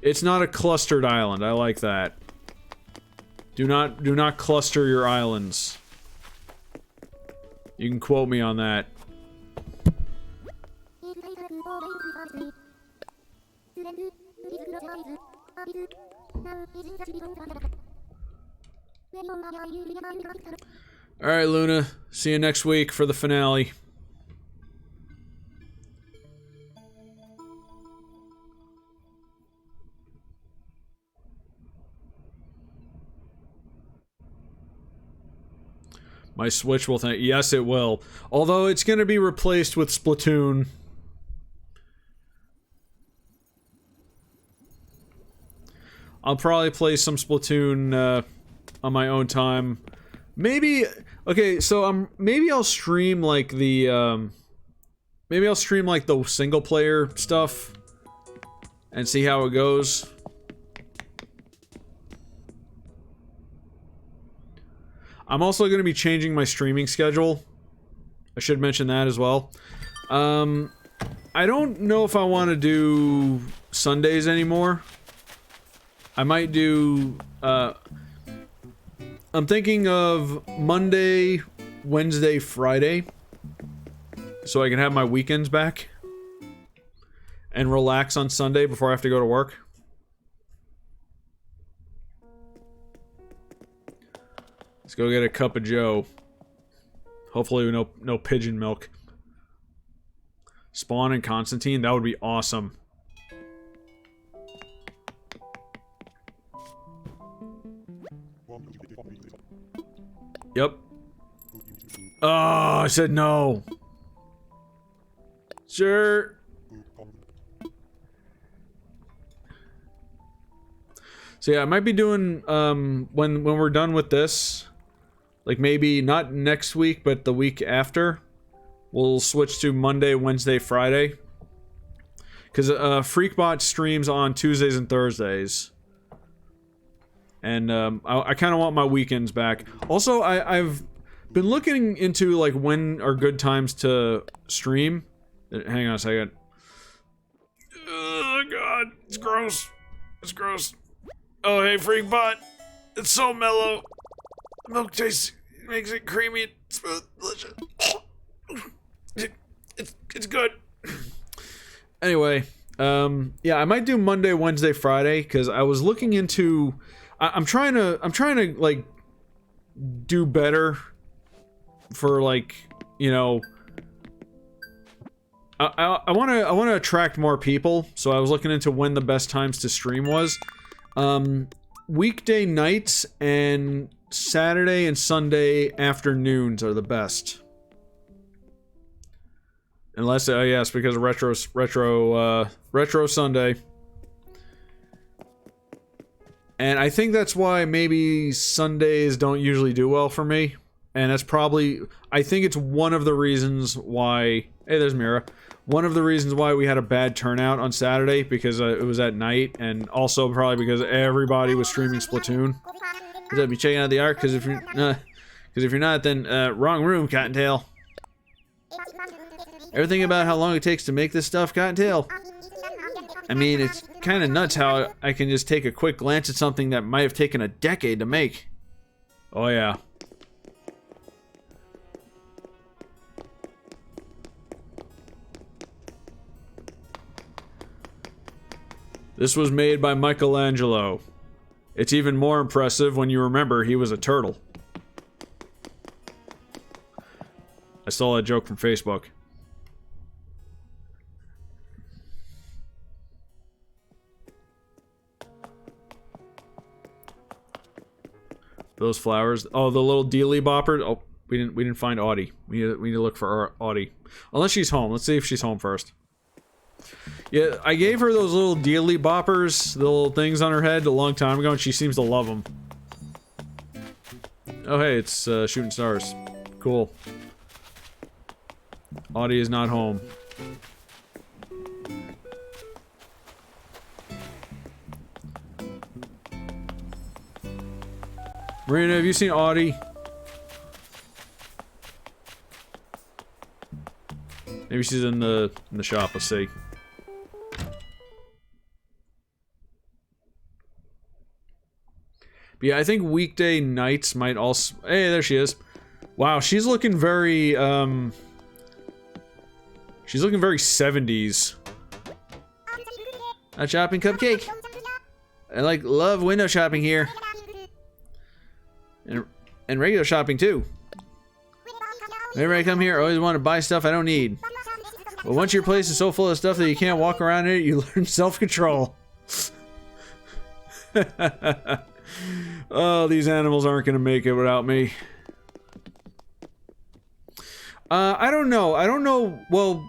It's not a clustered island. I like that. Do not cluster your islands. You can quote me on that. Alright, Luna. See you next week for the finale. My Switch will thank. Yes, it will. Although it's going to be replaced with Splatoon. I'll probably play some Splatoon on my own time. Maybe. Okay, so maybe I'll stream like the maybe I'll stream like the single player stuff and see how it goes. I'm also going to be changing my streaming schedule. I should mention that as well. I don't know if I want to do Sundays anymore. I might do, I'm thinking of Monday, Wednesday, Friday. So I can have my weekends back. And relax on Sunday before I have to go to work. Let's go get a cup of Joe. Hopefully no pigeon milk. Spawn and Constantine, that would be awesome. Yep. Oh, I said no. Sure. So yeah, I might be doing when we're done with this, like maybe not next week, but the week after, we'll switch to Monday, Wednesday, Friday. Because Freakbot streams on Tuesdays and Thursdays. And I kind of want my weekends back. Also, I've been looking into like when are good times to stream. Hang on a second. Oh god, it's gross. It's gross. Oh hey Freakbot, it's so mellow. Milk taste makes it creamy and smooth, delicious. It's good. Anyway, yeah, I might do Monday, Wednesday, Friday because I was looking into. I'm trying to like do better for like, you know. I want to attract more people, so I was looking into when the best times to stream was. Weekday nights and Saturday and Sunday afternoons are the best. Unless, yes, because of retro Sunday. And I think that's why maybe Sundays don't usually do well for me. And that's probably, I think it's one of the reasons why, hey, there's Mira. One of the reasons why we had a bad turnout on Saturday, because it was at night, and also probably because everybody was streaming Splatoon. So be checking out the art, because if you're not, then wrong room, Cottontail. Everything about how long it takes to make this stuff, Cottontail. I mean, it's kind of nuts how I can just take a quick glance at something that might have taken a decade to make. Oh yeah. This was made by Michelangelo. It's even more impressive when you remember he was a turtle. I stole that joke from Facebook. Those flowers. Oh, the little dealy bopper. Oh, we didn't find Audie. We need to look for Audie. Unless she's home. Let's see if she's home first. Yeah, I gave her those little dealy boppers, the little things on her head, a long time ago, and she seems to love them. Oh, hey, it's shooting stars. Cool. Audie is not home. Marina, have you seen Audie? Maybe she's in the shop. Let's see. But yeah, I think weekday nights might also. Hey, there she is. Wow, she's looking very she's looking very 70s. A shopping cupcake. I love window shopping here. And regular shopping too. Whenever I come here, I always want to buy stuff I don't need. But once your place is so full of stuff that you can't walk around in it, you learn self-control. Oh, these animals aren't gonna make it without me. I don't know. I don't know. Well,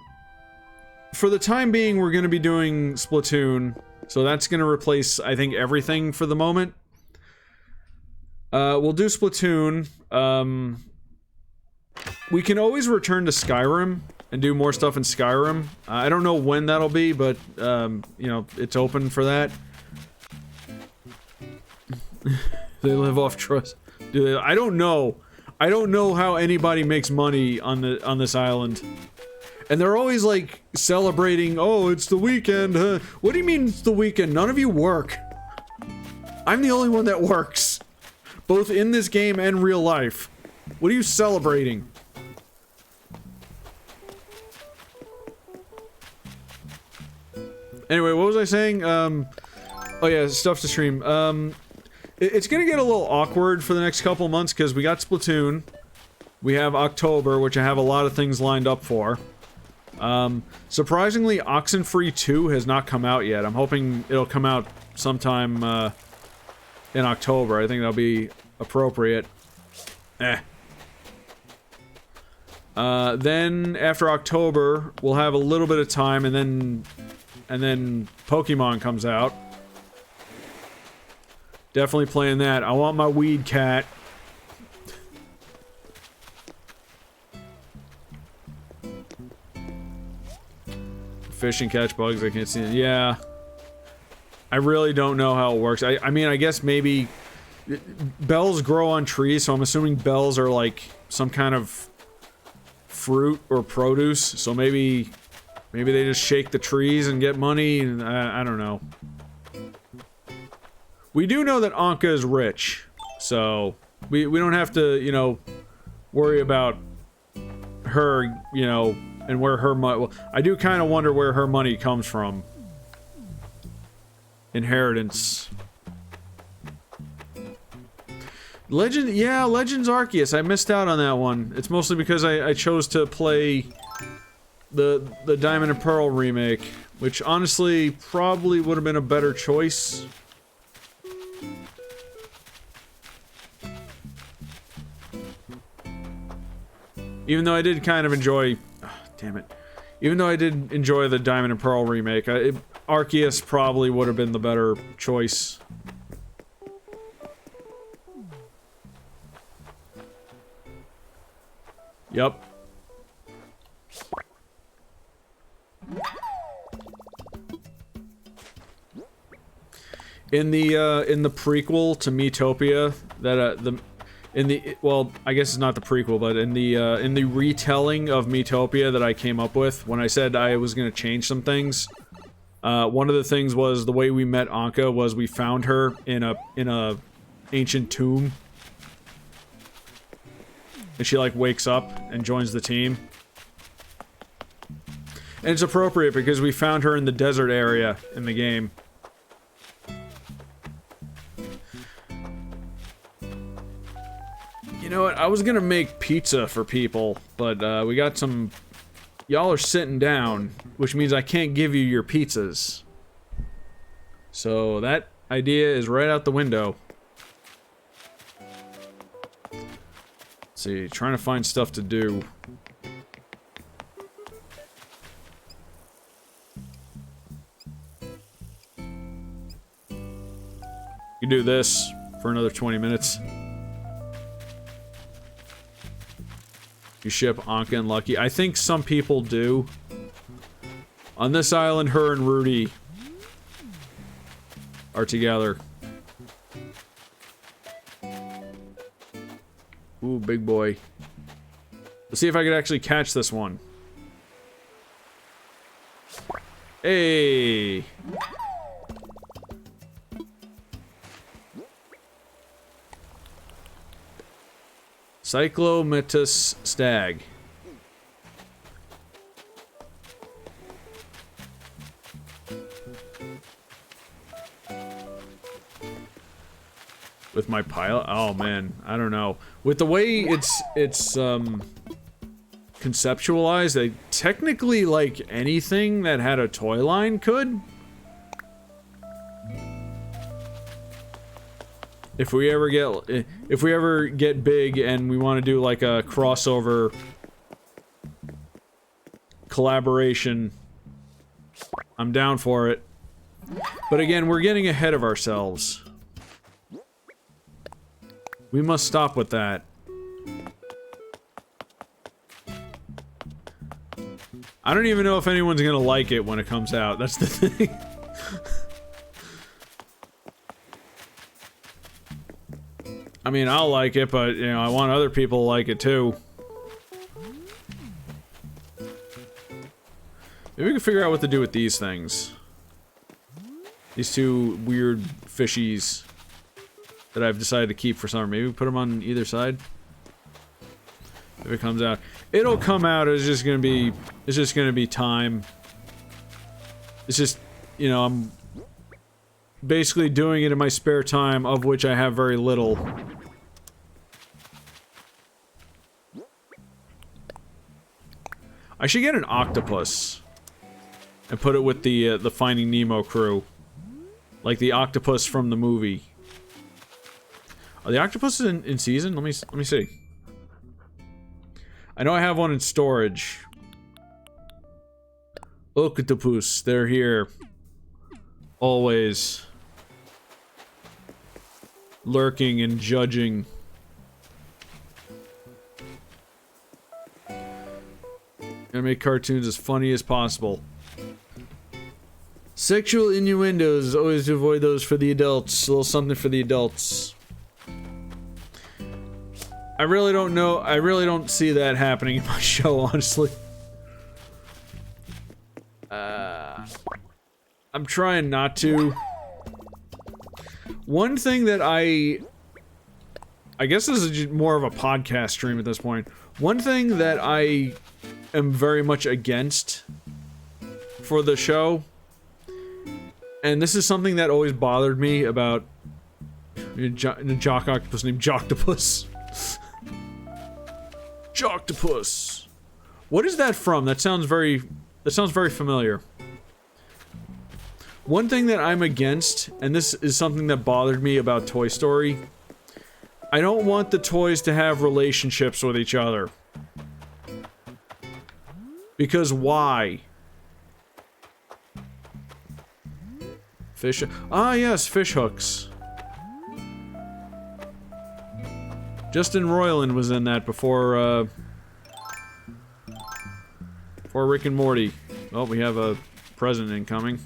for the time being, we're going to be doing Splatoon. So that's going to replace, I think, everything for the moment. We'll do Splatoon. We can always return to Skyrim and do more stuff in Skyrim. I don't know when that'll be, but, you know, it's open for that. They live off trust. Do they? I don't know. I don't know how anybody makes money on this island. And they're always like celebrating, oh, it's the weekend, huh? What do you mean it's the weekend? None of you work. I'm the only one that works. Both in this game and real life. What are you celebrating? Anyway, what was I saying? Oh yeah, stuff to stream. It's gonna get a little awkward for the next couple months because we got Splatoon. We have October, which I have a lot of things lined up for. Surprisingly, Oxenfree 2 has not come out yet. I'm hoping it'll come out sometime, in October. I think that'll be appropriate. Then, after October, we'll have a little bit of time, and then Pokemon comes out. Definitely playing that. I want my weed cat. Fish and catch bugs, I can't see it. Yeah. I really don't know how it works. I mean, I guess maybe... bells grow on trees, so I'm assuming bells are like some kind of fruit or produce. So maybe they just shake the trees and get money, and I don't know. We do know that Ankha is rich, so we don't have to, you know, worry about her, you know, and where her money... Well, I do kind of wonder where her money comes from. Inheritance. Legend... Yeah, Legends Arceus. I missed out on that one. It's mostly because I chose to play the Diamond and Pearl remake, which honestly probably would have been a better choice. Even though I did kind of enjoy... Oh, damn it. Even though I did enjoy the Diamond and Pearl remake, Arceus probably would have been the better choice. Yup. In the prequel to Miitopia, well, I guess it's not the prequel, but in the retelling of Miitopia that I came up with, when I said I was gonna change some things, one of the things was the way we met Ankha was we found her in a ancient tomb. And she, like, wakes up and joins the team. And it's appropriate because we found her in the desert area in the game. You know what? I was gonna make pizza for people, but, we got some... Y'all are sitting down, which means I can't give you your pizzas. So that idea is right out the window. Let's see, trying to find stuff to do. You do this for another 20 minutes. You ship Ankha and Lucky. I think some people do. On this island, her and Rudy are together. Ooh, big boy. Let's see if I could actually catch this one. Hey! Cyclometus stag. With my pilot? Oh man, I don't know. With the way it's conceptualized, technically, like, anything that had a toy line could. If we ever get big and we want to do like a crossover collaboration, I'm down for it. But again, we're getting ahead of ourselves. We must stop with that. I don't even know if anyone's gonna like it when it comes out. That's the thing. I mean, I'll like it, but, you know, I want other people to like it too. Maybe we can figure out what to do with these things. These two weird fishies that I've decided to keep for summer. Maybe we put them on either side. If it comes out. It'll come out, it's just gonna be time. It's just, you know, I'm basically doing it in my spare time, of which I have very little. I should get an octopus and put it with the Finding Nemo crew, like the octopus from the movie. Are the octopuses in season? Let me see. I know I have one in storage. Octopus, they're here. Always. Lurking and judging. Gonna make cartoons as funny as possible. Sexual innuendos, always avoid those for the adults. A little something for the adults. I really don't know, I really don't see that happening in my show, honestly. I'm trying not to. One thing that I guess this is more of a podcast stream at this point. One thing that I am very much against for the show, and this is something that always bothered me about a jock octopus named Joctopus. Joctopus. What is that from? That sounds very familiar. One thing that I'm against, and this is something that bothered me about Toy Story, I don't want the toys to have relationships with each other. Because why? Fish... Ah, yes, fish hooks. Justin Roiland was in that before Rick and Morty. Oh, we have a present incoming.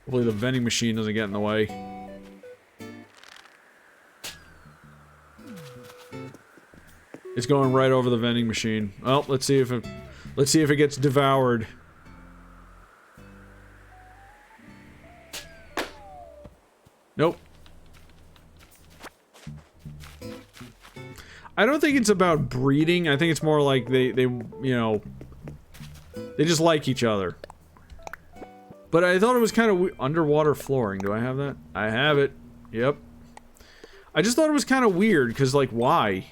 Hopefully the vending machine doesn't get in the way. It's going right over the vending machine. Well, let's see if it gets devoured. Nope. I don't think it's about breeding. I think it's more like they you know, they just like each other. But I thought it was kind of underwater flooring. Do I have that? I have it. Yep. I just thought it was kind of weird, because, like, why?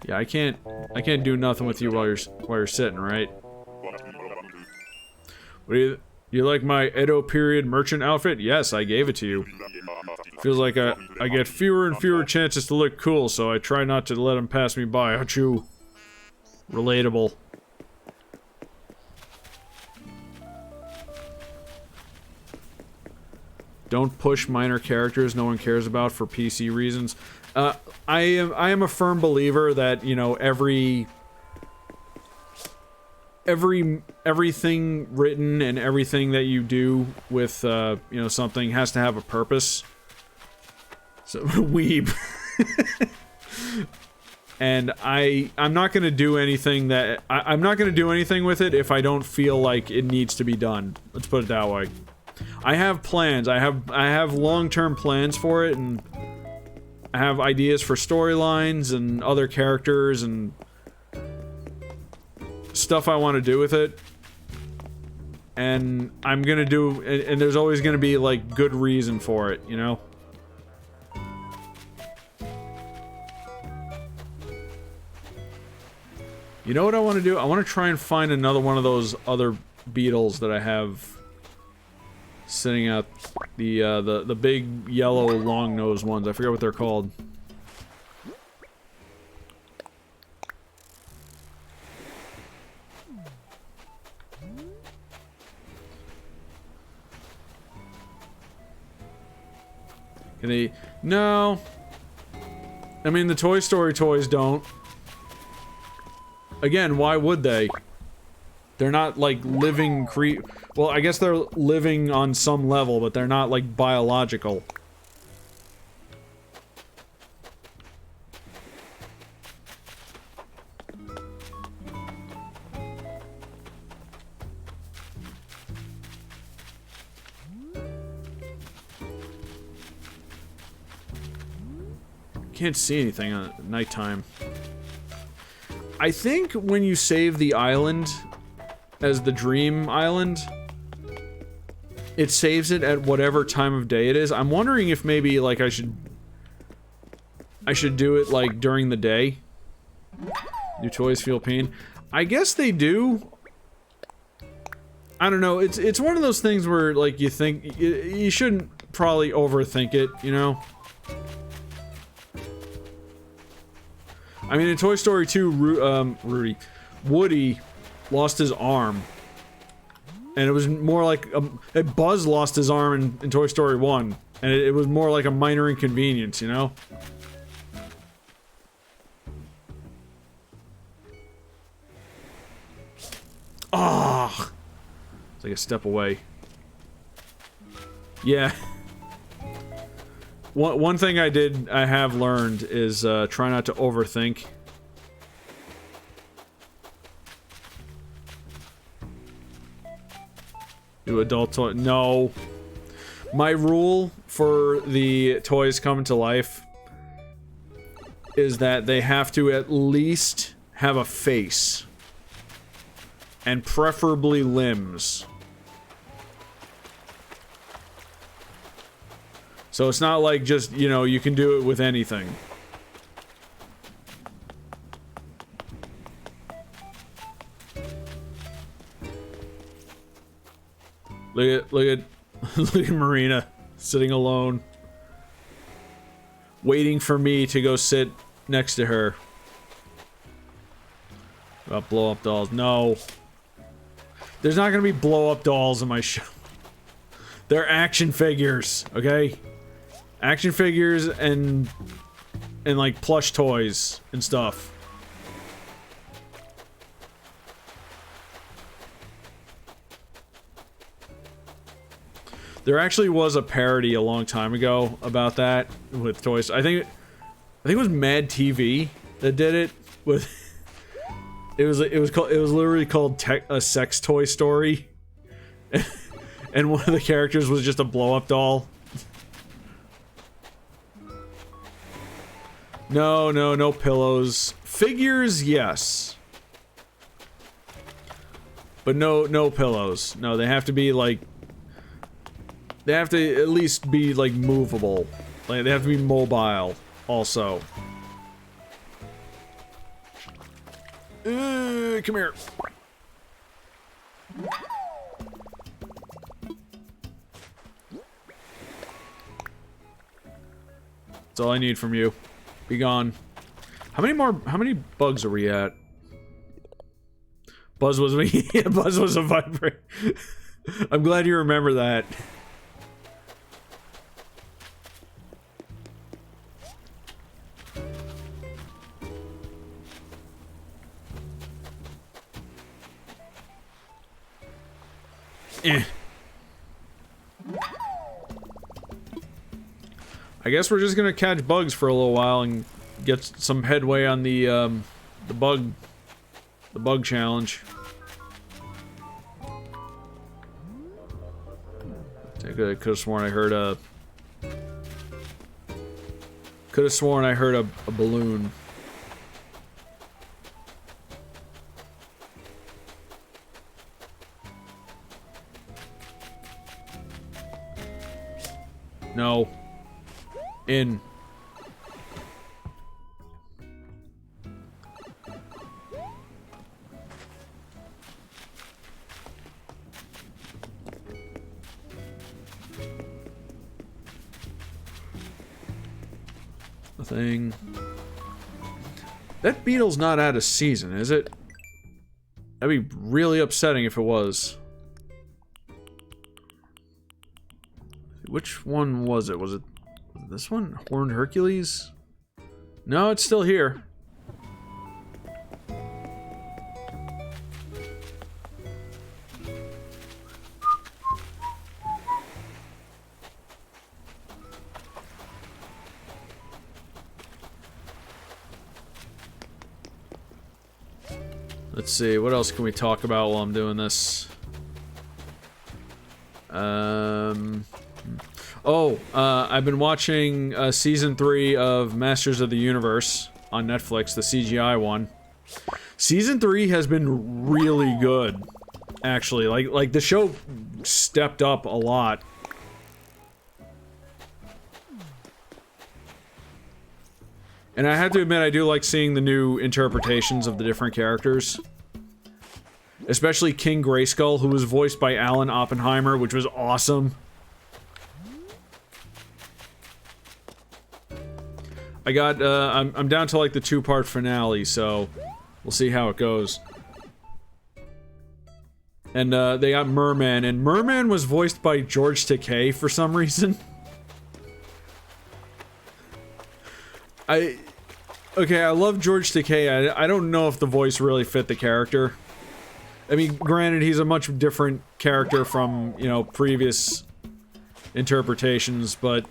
Yeah, I can't do nothing with you while you're sitting, right? What do you like my Edo period merchant outfit? Yes, I gave it to you. Feels like I get fewer and fewer chances to look cool, so I try not to let them pass me by. Achoo. Relatable. Don't push minor characters no one cares about for PC reasons. I am a firm believer that, you know, everything written and everything that you do with, you know, something has to have a purpose. So, weeb. And I'm not gonna do anything that, I'm not gonna do anything with it if I don't feel like it needs to be done. Let's put it that way. I have plans, I have long-term plans for it, and I have ideas for storylines and other characters and stuff I want to do with it. And I'm gonna do, and there's always gonna be, like, good reason for it, you know? You know what I want to do? I want to try and find another one of those other beetles that I have sitting out. The big yellow long-nosed ones. I forget what they're called. Can they... No. I mean, the Toy Story toys don't. Again, why would they? They're not, like, living well, I guess they're living on some level, but they're not, like, biological. Can't see anything at nighttime. I think when you save the island as the dream island, it saves it at whatever time of day it is. I'm wondering if maybe, like, I should do it, like, during the day. Do toys feel pain? I guess they do. I don't know, it's one of those things where, like, you think, you shouldn't probably overthink it, you know? I mean, in Toy Story 2, Woody lost his arm. And it was more like, Buzz lost his arm in Toy Story 1. And it was more like a minor inconvenience, you know? Ah! It's like a step away. Yeah. One thing I have learned is, try not to overthink. Do adult toy? No. My rule for the toys coming to life is that they have to at least have a face. And preferably limbs. So it's not like just, you know, you can do it with anything. Look at Marina sitting alone, waiting for me to go sit next to her. About blow up dolls? No, there's not gonna be blow up dolls in my show. They're action figures, okay? Action figures and like plush toys and stuff. There actually was a parody a long time ago about that with toys. I think it was Mad TV that did it with. It was literally called a sex toy story, and one of the characters was just a blow up doll. No pillows. Figures, yes. But no pillows. No, they have to be like... They have to at least be, like, movable. Like, they have to be mobile, also. Come here. That's all I need from you. Be gone. How many bugs are we at? Buzz was yeah, Buzz was a vibrate. I'm glad you remember that. I guess we're just gonna catch bugs for a little while and get some headway on the bug challenge. I could have sworn I heard a balloon. No. In. a thing. That beetle's not out of season, is it? That'd be really upsetting if it was. Which one was it? Was it this one? Horned Hercules? No, it's still here. Let's see, what else can we talk about while I'm doing this? I've been watching Season 3 of Masters of the Universe on Netflix, the CGI one. Season 3 has been really good, actually. Like the show stepped up a lot. And I have to admit, I do like seeing the new interpretations of the different characters. Especially King Grayskull, who was voiced by Alan Oppenheimer, which was awesome. I got, I'm down to like the 2-part finale, so we'll see how it goes. And, they got Merman, and Merman was voiced by George Takei for some reason. Okay, I love George Takei. I don't know if the voice really fit the character. I mean, granted, he's a much different character from, you know, previous interpretations, but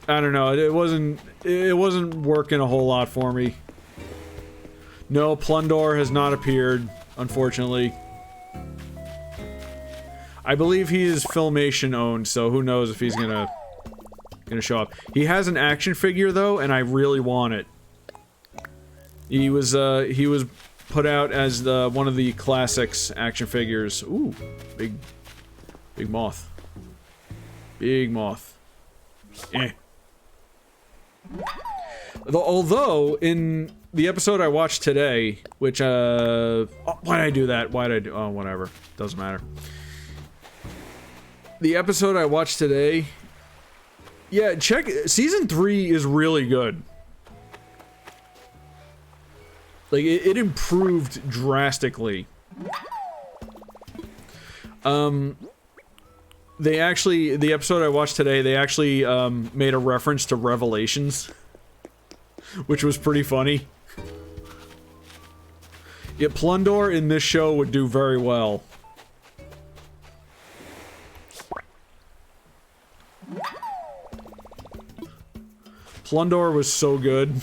I don't know, it wasn't working a whole lot for me. No, Plundor has not appeared, unfortunately. I believe he is Filmation owned, so who knows if he's gonna show up. He has an action figure though, and I really want it. He was put out as one of the classics action figures. Ooh, big moth. Big moth. Eh. Although, in the episode I watched today, which, oh, why'd I do that? Oh, whatever. Doesn't matter. The episode I watched today, yeah, check, Season 3 is really good. Like, it improved drastically. They actually, the episode I watched today, they actually, made a reference to Revelations. Which was pretty funny. Yeah, Plundor in this show would do very well. Plundor was so good.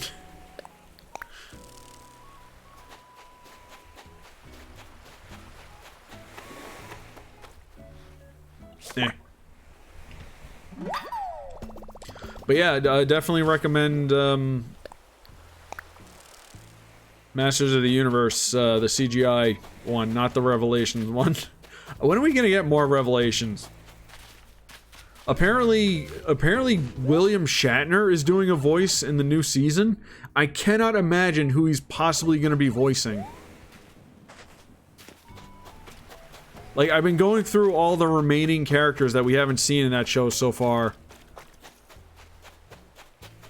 Eh. But yeah, I definitely recommend, Masters of the Universe, the CGI one, not the Revelations one. When are we gonna get more Revelations? Apparently William Shatner is doing a voice in the new season. I cannot imagine who he's possibly gonna be voicing. Like, I've been going through all the remaining characters that we haven't seen in that show so far.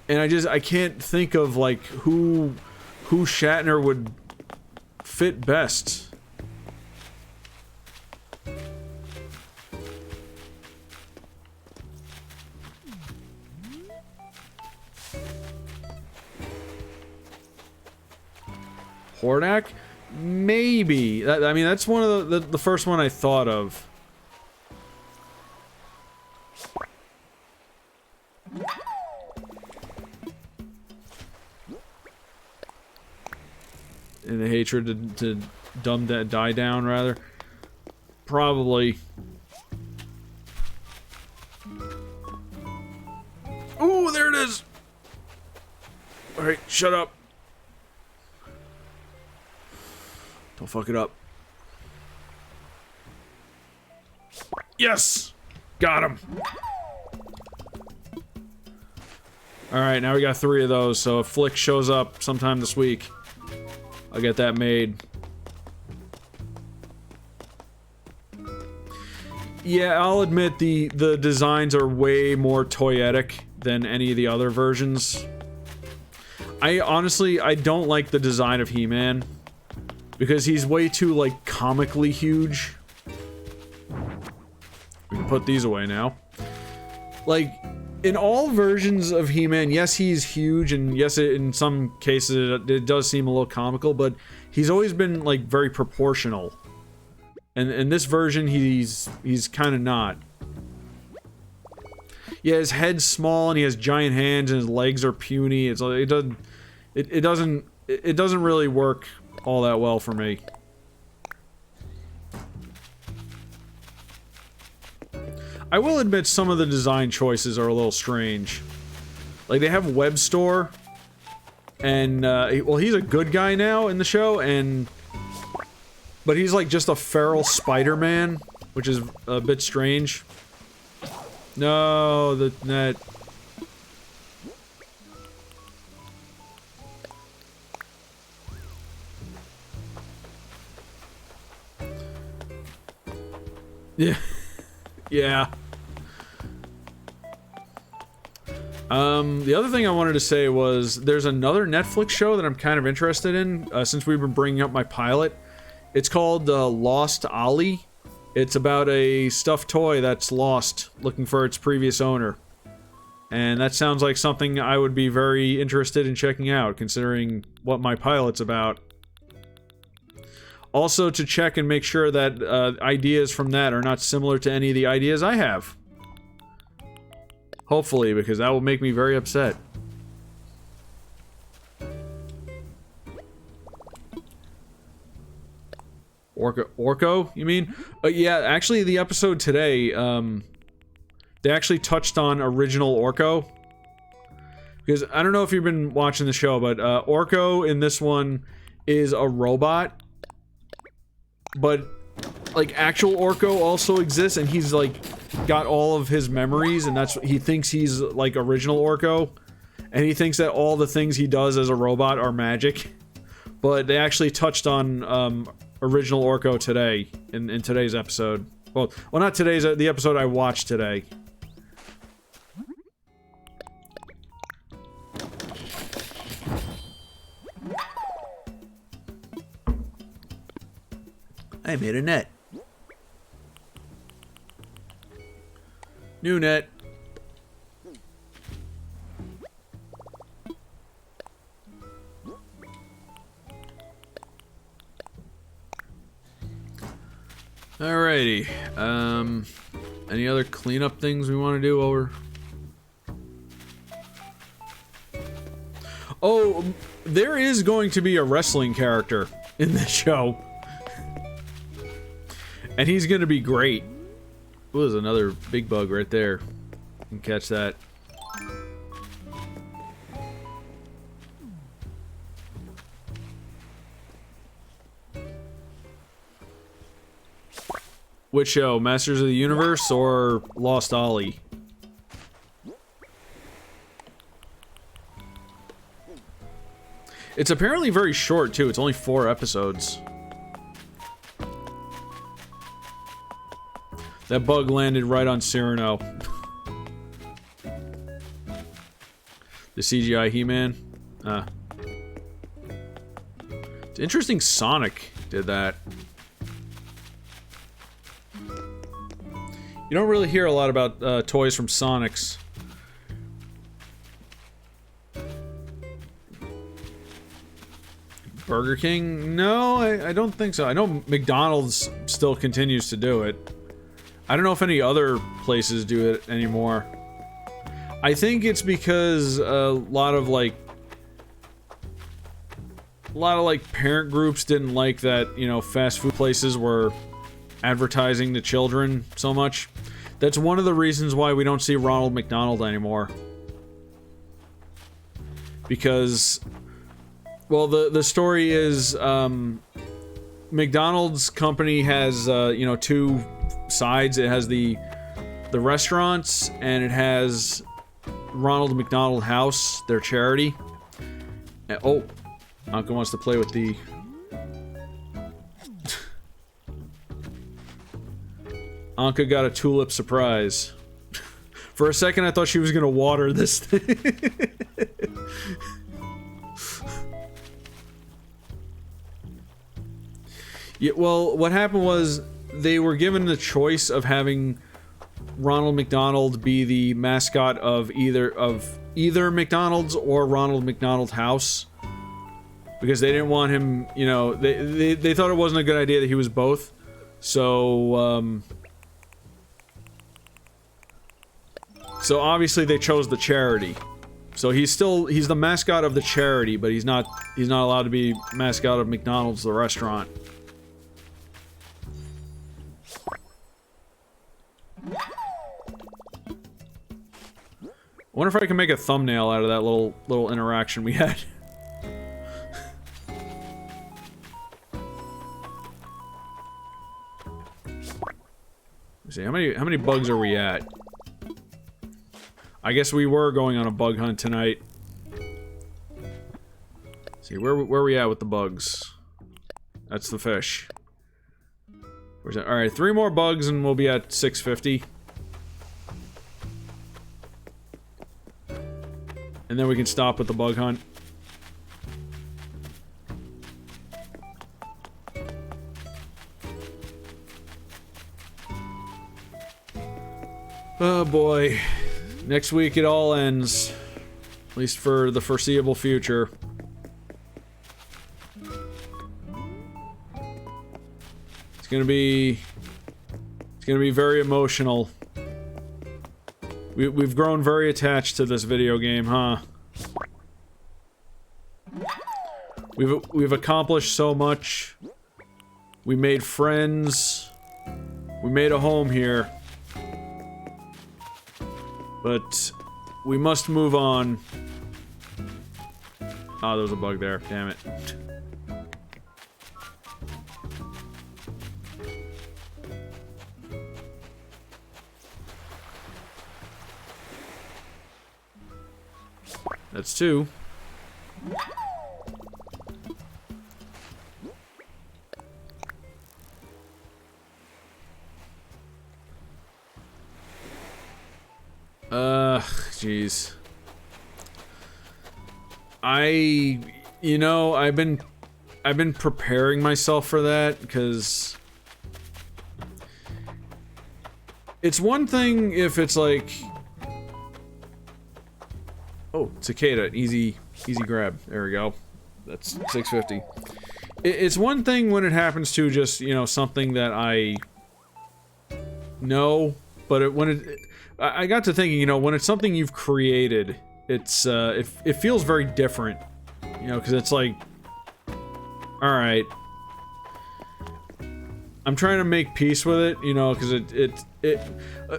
And I can't think of, like, who Shatner would fit best. Hordak? Maybe. I mean, that's one of the first one I thought of. In the hatred to dumb that die down, rather. Probably. Ooh, there it is! Alright, shut up. Don't fuck it up. Yes! Got him! Alright, now we got 3 of those, so if Flick shows up sometime this week, I'll get that made. Yeah, I'll admit the designs are way more toyetic than any of the other versions. I don't like the design of He-Man because he's way too like comically huge. We can put these away now. Like, in all versions of He-Man, yes, he's huge, and yes, in some cases it does seem a little comical, but he's always been, like, very proportional. And in this version, he's kind of not. Yeah, his head's small, and he has giant hands, and his legs are puny. It doesn't really work all that well for me. I will admit some of the design choices are a little strange. Like, they have Web Store, and, well, he's a good guy now in the show, but he's like just a feral Spider-Man, which is a bit strange. No, the net. Yeah. Yeah. The other thing I wanted to say was there's another Netflix show that I'm kind of interested in, since we've been bringing up my pilot. It's called Lost Ollie. It's about a stuffed toy that's lost, looking for its previous owner. And that sounds like something I would be very interested in checking out, considering what my pilot's about. Also, to check and make sure that ideas from that are not similar to any of the ideas I have. Hopefully, because that will make me very upset. Orko, you mean? Yeah, actually, the episode today, they actually touched on original Orko. Because, I don't know if you've been watching the show, but Orko in this one is a robot. But, like, actual Orko also exists, and he's, like, got all of his memories, and that's, he thinks he's, like, original Orko. And he thinks that all the things he does as a robot are magic. But they actually touched on, original Orko today, in today's episode. Well, not today's, the episode I watched today. I made a net. New net. Alrighty. Any other cleanup things we want to do while we're... Oh, there is going to be a wrestling character in this show. And he's gonna be great. Ooh, there's another big bug right there. You can catch that. Which show? Masters of the Universe or Lost Ollie? It's apparently very short, too. It's only 4 episodes. That bug landed right on Cyrano. The CGI He-Man. It's interesting Sonic did that. You don't really hear a lot about toys from Sonic's. Burger King? No, I don't think so. I know McDonald's still continues to do it. I don't know if any other places do it anymore. I think it's because a lot of parent groups didn't like that, you know, fast food places were advertising to children so much. That's one of the reasons why we don't see Ronald McDonald anymore. Because, well, the story is, McDonald's company has, you know, 2 sides. It has the restaurants, and it has Ronald McDonald House, their charity. And, oh, Ankha wants to play with the... Ankha got a Tulip Surprise. For a second, I thought she was gonna water this thing. Yeah, well, what happened was they were given the choice of having Ronald McDonald be the mascot of either McDonald's or Ronald McDonald House, because they didn't want him, you know, they thought it wasn't a good idea that he was both. So so obviously they chose the charity. So he's the mascot of the charity, but he's not allowed to be mascot of McDonald's the restaurant. I wonder if I can make a thumbnail out of that little interaction we had. Let's see, how many bugs are we at? I guess we were going on a bug hunt tonight. Let's see, where are we at with the bugs? That's the fish. Where's that? Alright, 3 more bugs and we'll be at 650. And then we can stop with the bug hunt. Oh boy. Next week it all ends. At least for the foreseeable future. It's gonna be very emotional. We've grown very attached to this video game, huh? We've accomplished so much. We made friends. We made a home here. But we must move on. Oh, there was a bug there. Damn it. That's 2. Jeez. You know, I've been preparing myself for that, because it's one thing if it's like, oh, cicada, easy grab. There we go. That's 650. It's one thing when it happens to just, you know, something that I know, but I got to thinking, you know, when it's something you've created, it's it feels very different, you know, because it's like, all right, I'm trying to make peace with it, you know, because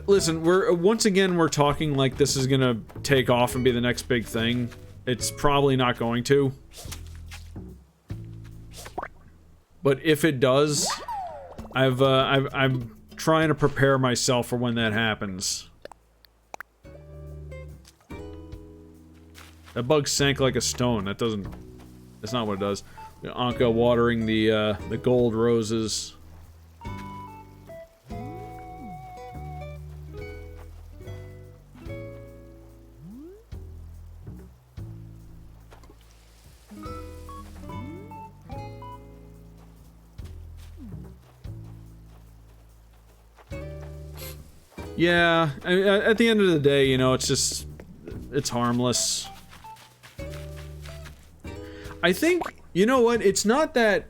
listen, we're talking like this is gonna take off and be the next big thing. It's probably not going to, but if it does, I'm trying to prepare myself for when that happens. That bug sank like a stone. That's not what it does. Ankha watering the gold roses. Yeah, at the end of the day, you know, it's harmless. I think, you know what, it's not the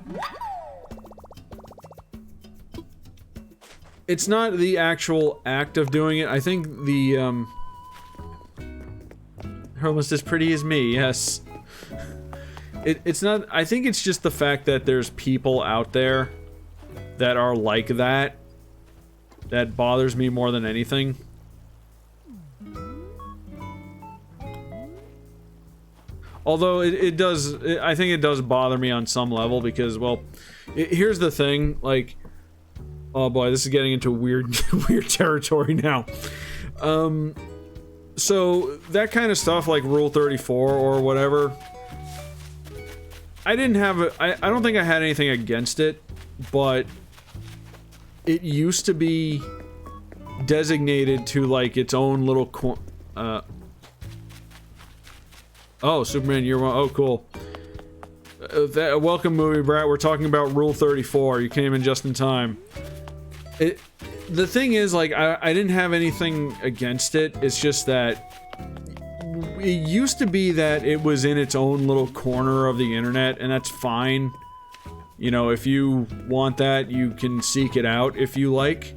actual act of doing it. I think her almost as pretty as me, yes. It's not, I think it's just the fact that there's people out there that are like that bothers me more than anything. Although I think it does bother me on some level because, well, here's the thing, like, oh boy, this is getting into weird territory now. So that kind of stuff, like Rule 34 or whatever, I don't think I had anything against it, but it used to be designated to like its own little oh, Superman Year One. Oh, cool. Welcome, Movie Brat. We're talking about Rule 34. You came in just in time. The thing is, like, I didn't have anything against it. It's just that it used to be that it was in its own little corner of the internet, and that's fine. You know, if you want that, you can seek it out if you like.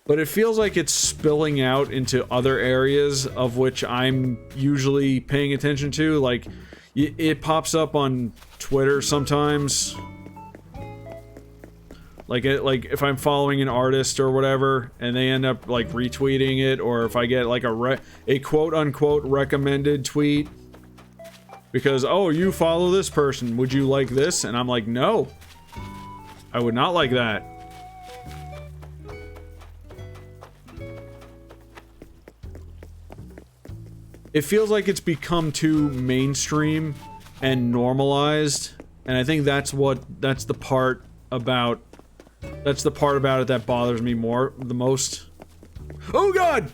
But it feels like it's spilling out into other areas of which I'm usually paying attention to. Like, it pops up on Twitter sometimes. Like, if I'm following an artist or whatever, and they end up, like, retweeting it, or if I get, like, a quote-unquote recommended tweet, because, oh, you follow this person, would you like this? And I'm like, no. I would not like that. It feels like it's become too mainstream and normalized, and I think that's the part about it that bothers me the most. Oh god!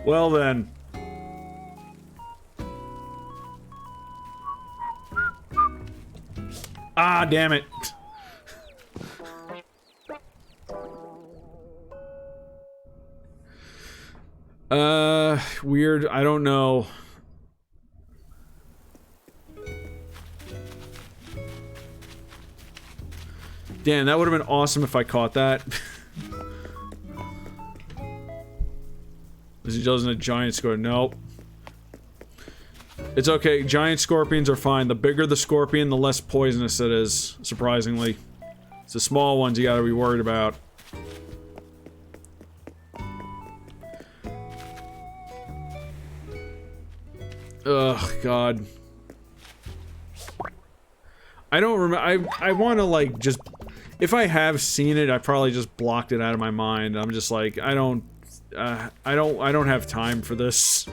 Well then. Ah, damn it. Weird, I don't know. Damn, that would have been awesome if I caught that. He doesn't a giant scorpion. Nope. It's okay, giant scorpions are fine. The bigger the scorpion, the less poisonous it is, surprisingly. It's the small ones you gotta be worried about. Ugh, God. I don't remember. I want to, like, just... If I have seen it, I probably just blocked it out of my mind. I'm just like, I don't have time for this.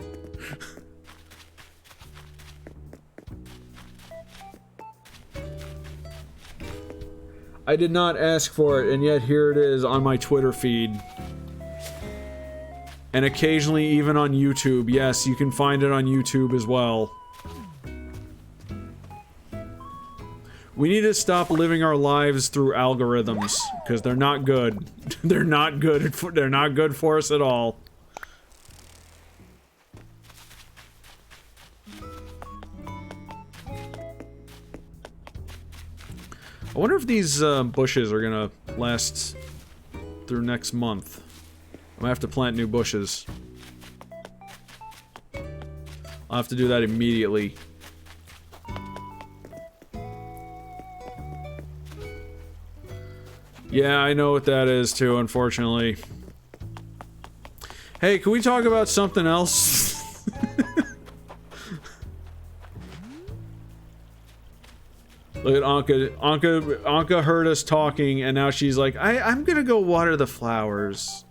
I did not ask for it, and yet here it is on my Twitter feed. And occasionally even on YouTube. Yes, you can find it on YouTube as well. We need to stop living our lives through algorithms, because they're not good. They're not good for us at all. I wonder if these bushes are gonna last through next month. I'm gonna have to plant new bushes. I'll have to do that immediately. Yeah, I know what that is too, unfortunately. Hey, can we talk about something else? Look at Ankha. Ankha heard us talking, and now she's like, I'm gonna go water the flowers.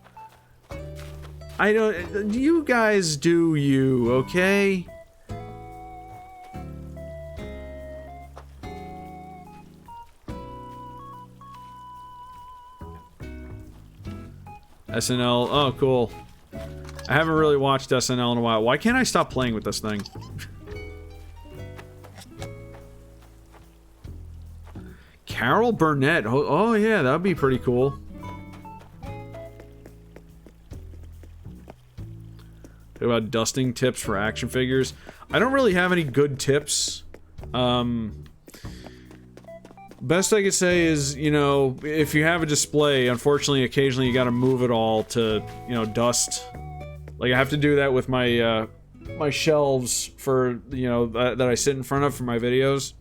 I don't... You guys do you, okay? SNL. Oh, cool. I haven't really watched SNL in a while. Why can't I stop playing with this thing? Carol Burnett. Oh yeah, that would be pretty cool. What about dusting tips for action figures? I don't really have any good tips. Best I could say is, you know, if you have a display, unfortunately, occasionally you gotta move it all to, you know, dust. Like, I have to do that with my, my shelves for, you know, that I sit in front of for my videos.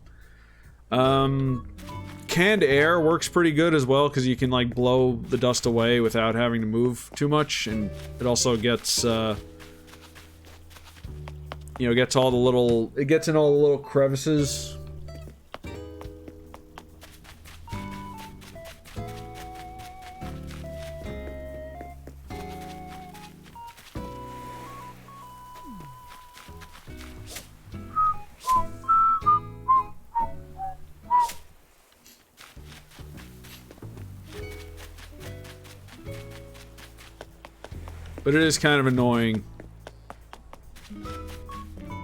Canned air works pretty good as well, because you can, like, blow the dust away without having to move too much, and it also gets, you know, gets all the little... It gets in all the little crevices. But it is kind of annoying.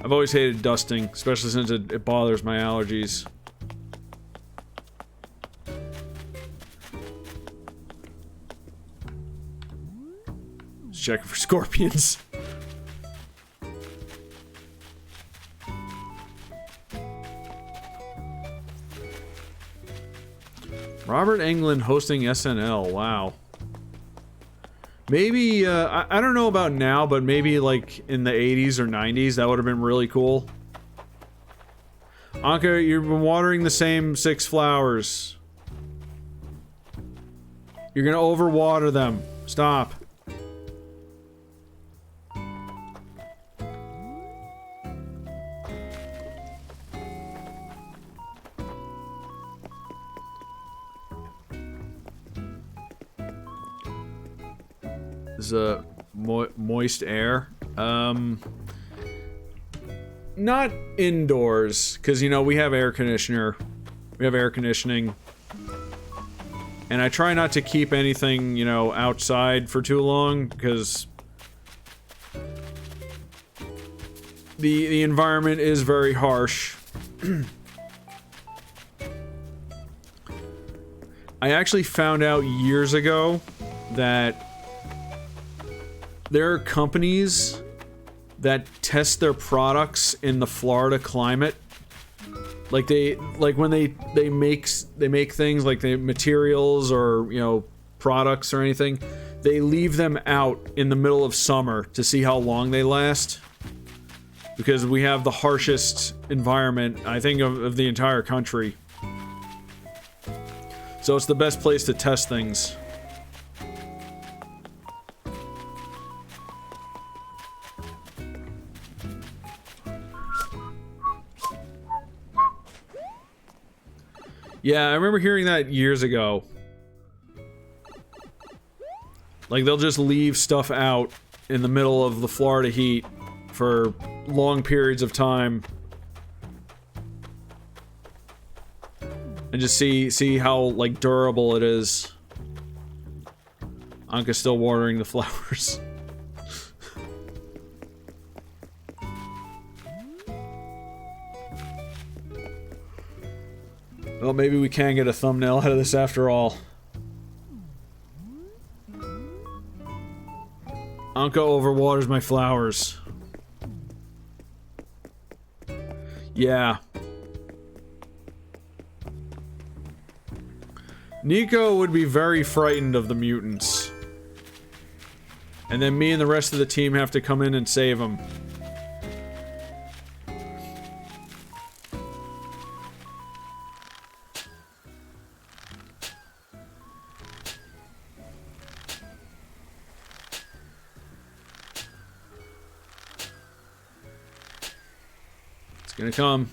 I've always hated dusting, especially since it bothers my allergies. Just checking for scorpions. Robert Englund hosting SNL, wow. Maybe, I don't know about now, but maybe like in the 80s or 90s, that would have been really cool. Ankha, you've been watering the same 6 flowers. You're gonna overwater them. Stop. This is a moist air. Not indoors, because, you know, we have air conditioner. We have air conditioning. And I try not to keep anything, you know, outside for too long, because the environment is very harsh. I actually found out years ago that there are companies that test their products in the Florida climate. Like when they make things like the materials or, you know, products or anything, they leave them out in the middle of summer to see how long they last. Because we have the harshest environment, I think, of the entire country. So it's the best place to test things. Yeah, I remember hearing that years ago. Like, they'll just leave stuff out in the middle of the Florida heat for long periods of time. And just see how, like, durable it is. Ankha's still watering the flowers. Well, maybe we can get a thumbnail out of this after all. Ankha overwaters my flowers. Yeah. Nico would be very frightened of the mutants. And then me and the rest of the team have to come in and save him. It's gonna come.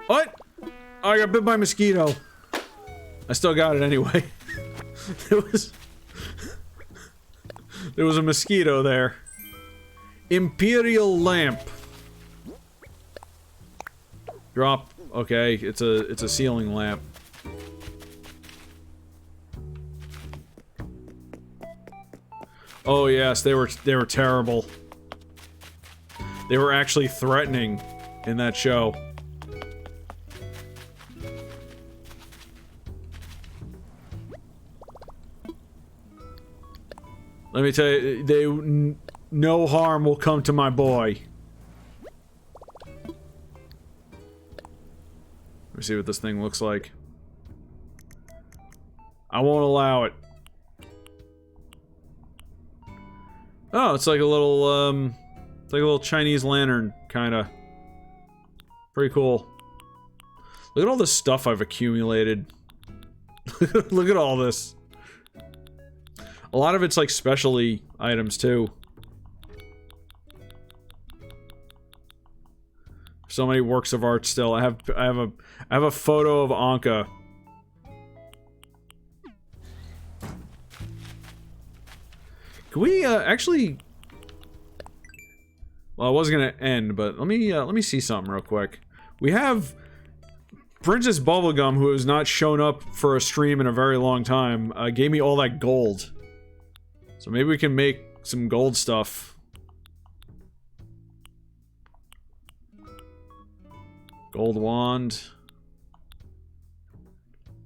What? Oh, I got bit by a mosquito. I still got it anyway. There was a mosquito there. Imperial lamp. Drop. Okay, it's a ceiling lamp. Oh yes, they were terrible. They were actually threatening in that show. Let me tell you, no harm will come to my boy. Let me see what this thing looks like. I won't allow it. Oh, it's like a little, it's like a little Chinese lantern, kinda. Pretty cool. Look at all the stuff I've accumulated. Look at all this. A lot of it's like specialty items too. So many works of art still. I have a photo of Ankha. Can we actually? Well, I was gonna end, but let me see something real quick. We have Princess Bubblegum, who has not shown up for a stream in a very long time, gave me all that gold. So maybe we can make some gold stuff. Gold wand.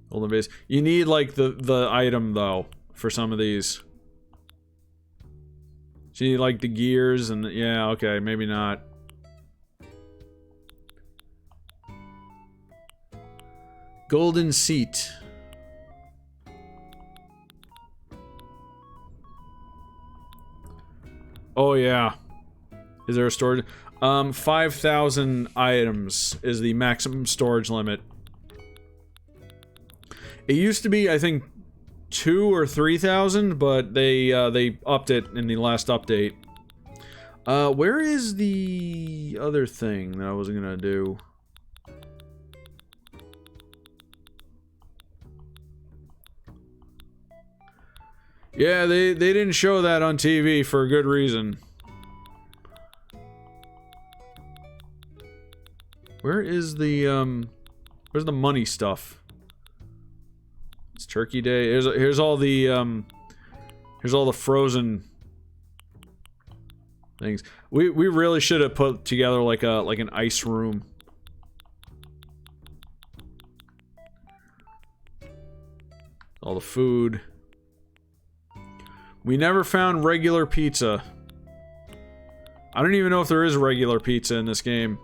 Golden base. You need, like, the item, though, for some of these. So you need, like, the gears and... yeah, okay, maybe not. Golden seat. Oh, yeah. Is there a storage? 5,000 items is the maximum storage limit. It used to be, I think, 2,000 or 3,000, but they upped it in the last update. Where is the other thing that I was gonna do? Yeah, they didn't show that on TV for a good reason. Where is the, where's the money stuff? It's Turkey Day. Here's all the, here's all the frozen things. We really should have put together like an ice room. All the food. We never found regular pizza. I don't even know if there is regular pizza in this game.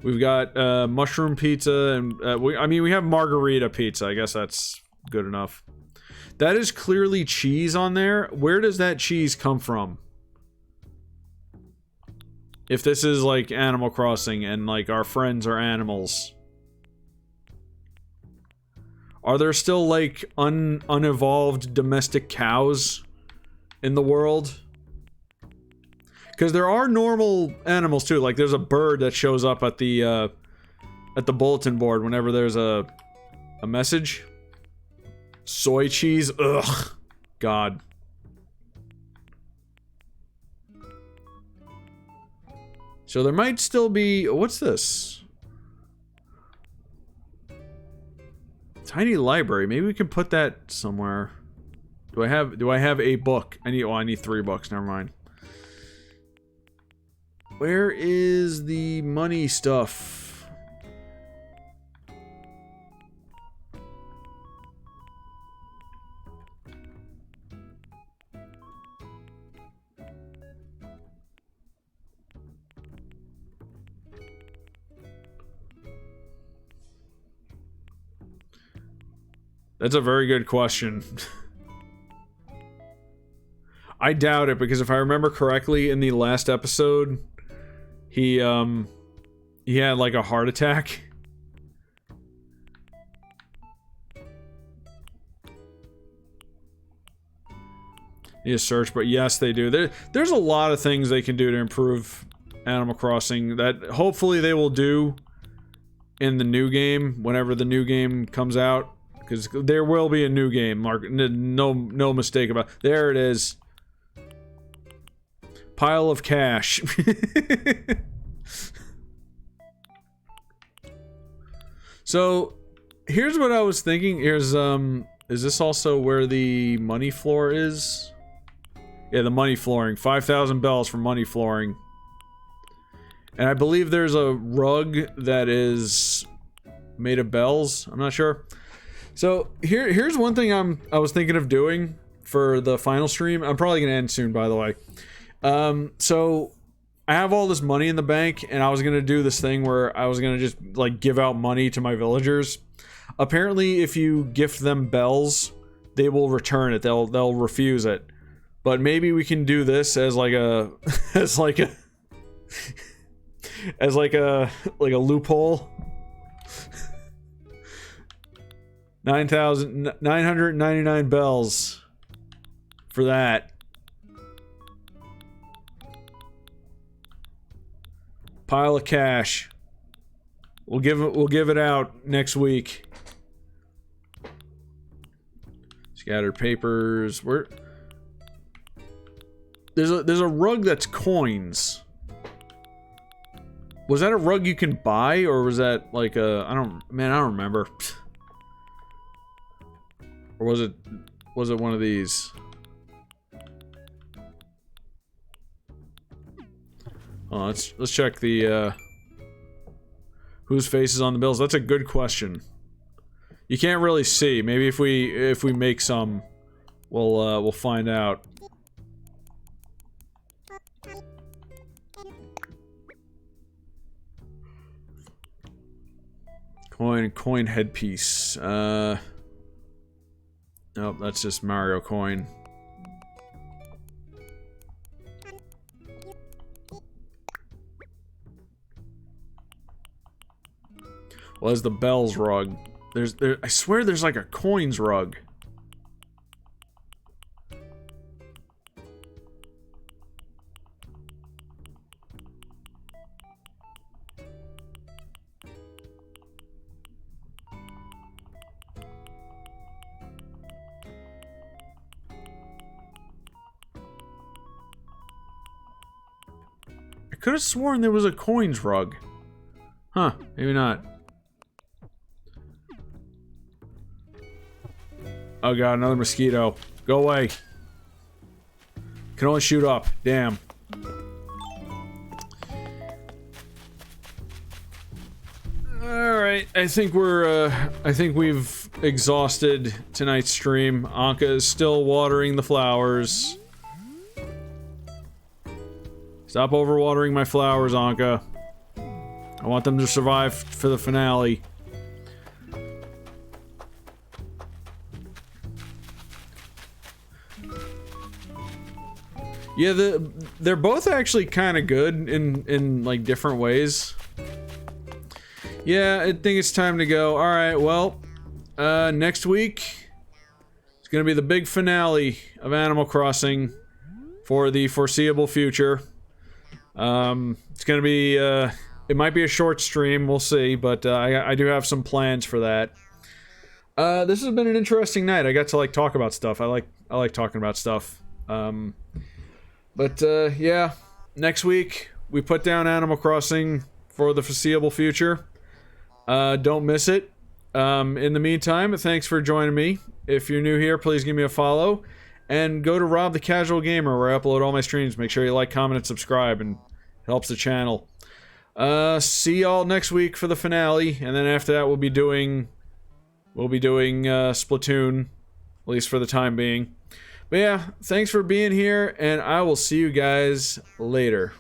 We've got mushroom pizza, and I mean, we have margarita pizza. I guess that's good enough. That is clearly cheese on there. Where does that cheese come from? If this is like Animal Crossing and like our friends are animals. Are there still, like, unevolved domestic cows in the world? Because there are normal animals, too. Like, there's a bird that shows up at the bulletin board whenever there's a message. Soy cheese? Ugh. God. So there might still be... what's this? Tiny library. Maybe we can put that somewhere. Do I have a book? I need 3 books. Never mind. Where is the money stuff? That's a very good question. I doubt it, because if I remember correctly, in the last episode, he had like a heart attack. Need to search, but yes, they do. There's a lot of things they can do to improve Animal Crossing that hopefully they will do in the new game, whenever the new game comes out. Because there will be a new game, Mark. No mistake about it. There it is. Pile of cash. So, here's what I was thinking. Here's, is this also where the money floor is? Yeah, the money flooring. 5,000 bells for money flooring. And I believe there's a rug that is made of bells. I'm not sure. So here's one thing I was thinking of doing for the final stream. I'm probably gonna end soon, by the way. So I have all this money in the bank, and I was gonna do this thing where I was gonna just like give out money to my villagers. Apparently, if you gift them bells, they will return it. They'll refuse it. But maybe we can do this as like a as like a loophole. 9,999 bells for that. Pile of cash. We'll give it out next week. Scattered papers. There's a rug that's coins. Was that a rug you can buy, or was that like a... I don't remember. Or was it one of these? Oh, let's check the, whose face is on the bills. That's a good question. You can't really see. Maybe if we make some, we'll find out. Coin headpiece. Nope, that's just Mario coin. Well, there's the bells rug. I swear there's like a coins rug. I could have sworn there was a coins rug. Huh, maybe not. Oh god, another mosquito. Go away. Can only shoot up. Damn. Alright, I think we've exhausted tonight's stream. Ankha is still watering the flowers. Stop overwatering my flowers, Ankha. I want them to survive for the finale. Yeah, they're both actually kind of good in like different ways. Yeah, I think it's time to go. All right, well, next week it's gonna be the big finale of Animal Crossing for the foreseeable future. It's gonna be it might be a short stream, we'll see, but I do have some plans for that. This has been an interesting night. I got to like talk about stuff. I like talking about stuff. But yeah, next week we put down Animal Crossing for the foreseeable future. Don't miss it. In the meantime, thanks for joining me. If you're new here, please give me a follow. And go to Rob the Casual Gamer, where I upload all my streams. Make sure you like, comment, and subscribe, and it helps the channel. See y'all next week for the finale, and then after that we'll be doing Splatoon, at least for the time being. But yeah, thanks for being here, and I will see you guys later.